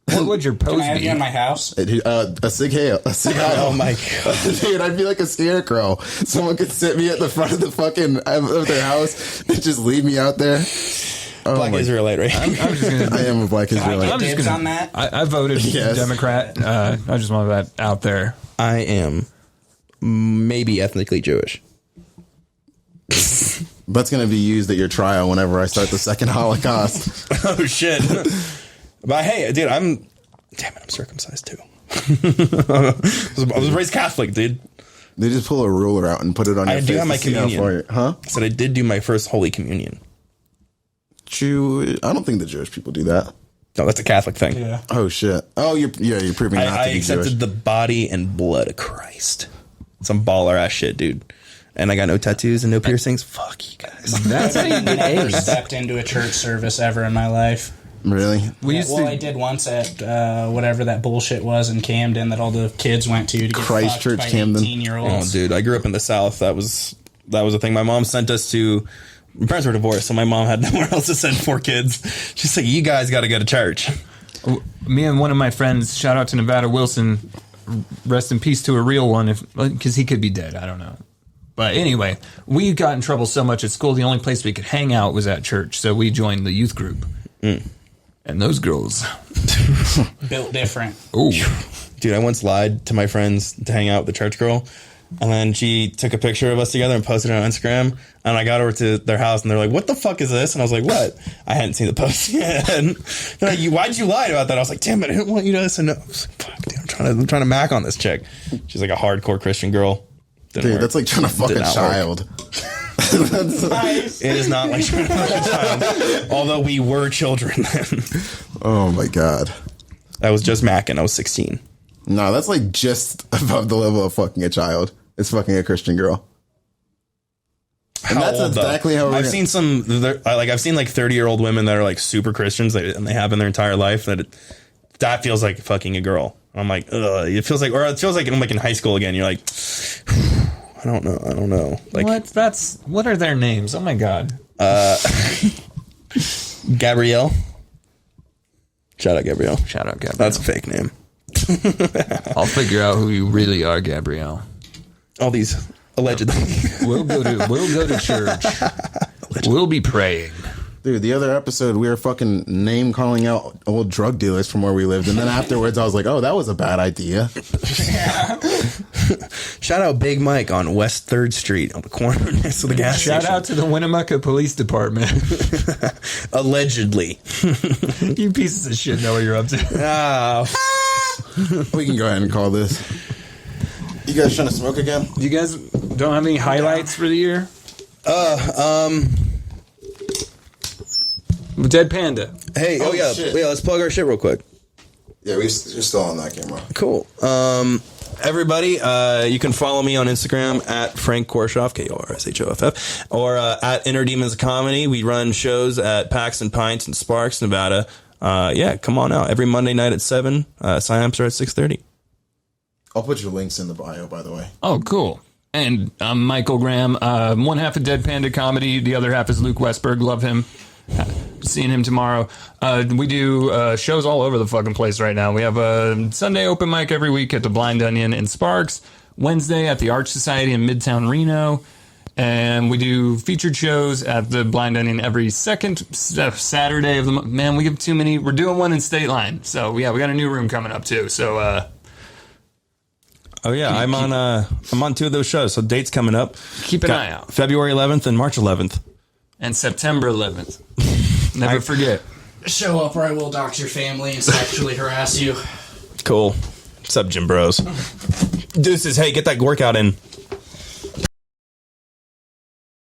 what would your pose Can I have be? you in my house? A sig hail. Oh my god. Dude, I'd be like a scarecrow. Someone could sit me at the front of the fucking of their house and just leave me out there. Oh Black my- Israelite, right? I'm just gonna. I am a black Can I Israelite. get I'm just dibs gonna- on that? I voted Yes. Democrat. I just want that out there. I am maybe ethnically Jewish. That's going to be used at your trial whenever I start the second Holocaust. Oh shit. But hey, dude, I'm circumcised too. I was raised Catholic, dude. They just pull a ruler out and put it on your I face. do have my to see how communion. far you- Huh? I said I did do my first Holy Communion. Jew? I don't think the Jewish people do that. No, that's a Catholic thing. Yeah. Oh shit! Oh, you're proving not I to be accepted Jewish. the body and blood of Christ. Some baller ass shit, dude. And I got no tattoos and no piercings. Fuck you guys. That's how you get Never AIDS. stepped into a church service ever in my life. Really? We used to. I did once at whatever that bullshit was in Camden that all the kids went to get Christchurch, fucked by Camden. 18-year-olds. Oh, dude, I grew up in the South. That was a thing. My mom sent us to. My parents were divorced, so my mom had nowhere else to send 4 kids. She's like, "You guys got to go to church." Me and one of my friends, shout out to Nevada Wilson, rest in peace to a real one, because he could be dead. I don't know. But anyway, we got in trouble so much at school. The only place we could hang out was at church, so we joined the youth group. And those girls, Built different. oh, Dude, I once lied to my friends to hang out with the church girl, and then she took a picture of us together and posted it on Instagram. And I got over to their house, and they're like, "What the fuck is this?" And I was like, "What?" I hadn't seen the post yet. And they're like, "Why'd you lie about that?" I was like, "Damn it, I didn't want you to listen." I was like, "Fuck, dude, I'm trying to mac on this chick." She's like a hardcore Christian girl. Didn't Dude, work. that's like trying to fuck Did a not work. child. Nice. It is not like trying to fuck a child. Although we were children then. Oh my god. I was just macking. I was 16. No, that's like just above the level of fucking a child. It's fucking a Christian girl. And that's old, though? exactly how we're I've gonna- seen some. I've seen like 30-year-old women that are like super Christians, and they have in their entire life. That feels like fucking a girl. I'm like, ugh. It feels like I'm like in high school again. You're like, I don't know. Like what are their names? Oh my god. Gabrielle. Shout out Gabrielle. Shout out, Gabrielle. That's a fake name. I'll figure out who you really are, Gabrielle. All these allegedly. We'll go to church. We'll be praying. Dude, the other episode, we were fucking name calling out old drug dealers from where we lived. And then afterwards, I was like, oh, that was a bad idea. Shout out Big Mike on West 3rd Street on the corner next to the gas Shout station. out to the Winnemucca Police Department. Allegedly. You pieces of shit know what you're up to. We can go ahead and call this. You guys trying to smoke again? You guys don't have any highlights for the year? Dead Panda. Hey, Oh, yeah, shit. let's plug our shit real quick. Yeah, we're still on that camera. Cool. Everybody, you can follow me on Instagram at Frank Korshoff, KORSHOFF, or at Inner Demons Comedy. We run shows at Pax and Pints in Sparks, Nevada. Yeah, come on out. Every Monday night at 7. Sign-ups are at 6:30. I'll put your links in the bio, by the way. Oh, cool. And I'm Michael Graham. One half of Dead Panda Comedy. The other half is Luke Westberg. Love him. seeing him tomorrow. We do shows all over the fucking place right now. We have a Sunday open mic every week at the Blind Onion in Sparks. Wednesday at the Arch Society in Midtown Reno. And we do featured shows at the Blind Onion every second Saturday of the month. Man, we give too many. We're doing one in State Line. So, yeah, we got a new room coming up, too. So, oh, yeah, I'm on 2 of those shows. So dates coming up. Keep an eye out. February 11th and March 11th. And September 11th. Never forget. Show up or I will dox your family and sexually harass you. Cool. What's up, Jim Bros? Deuces, hey, get that workout in.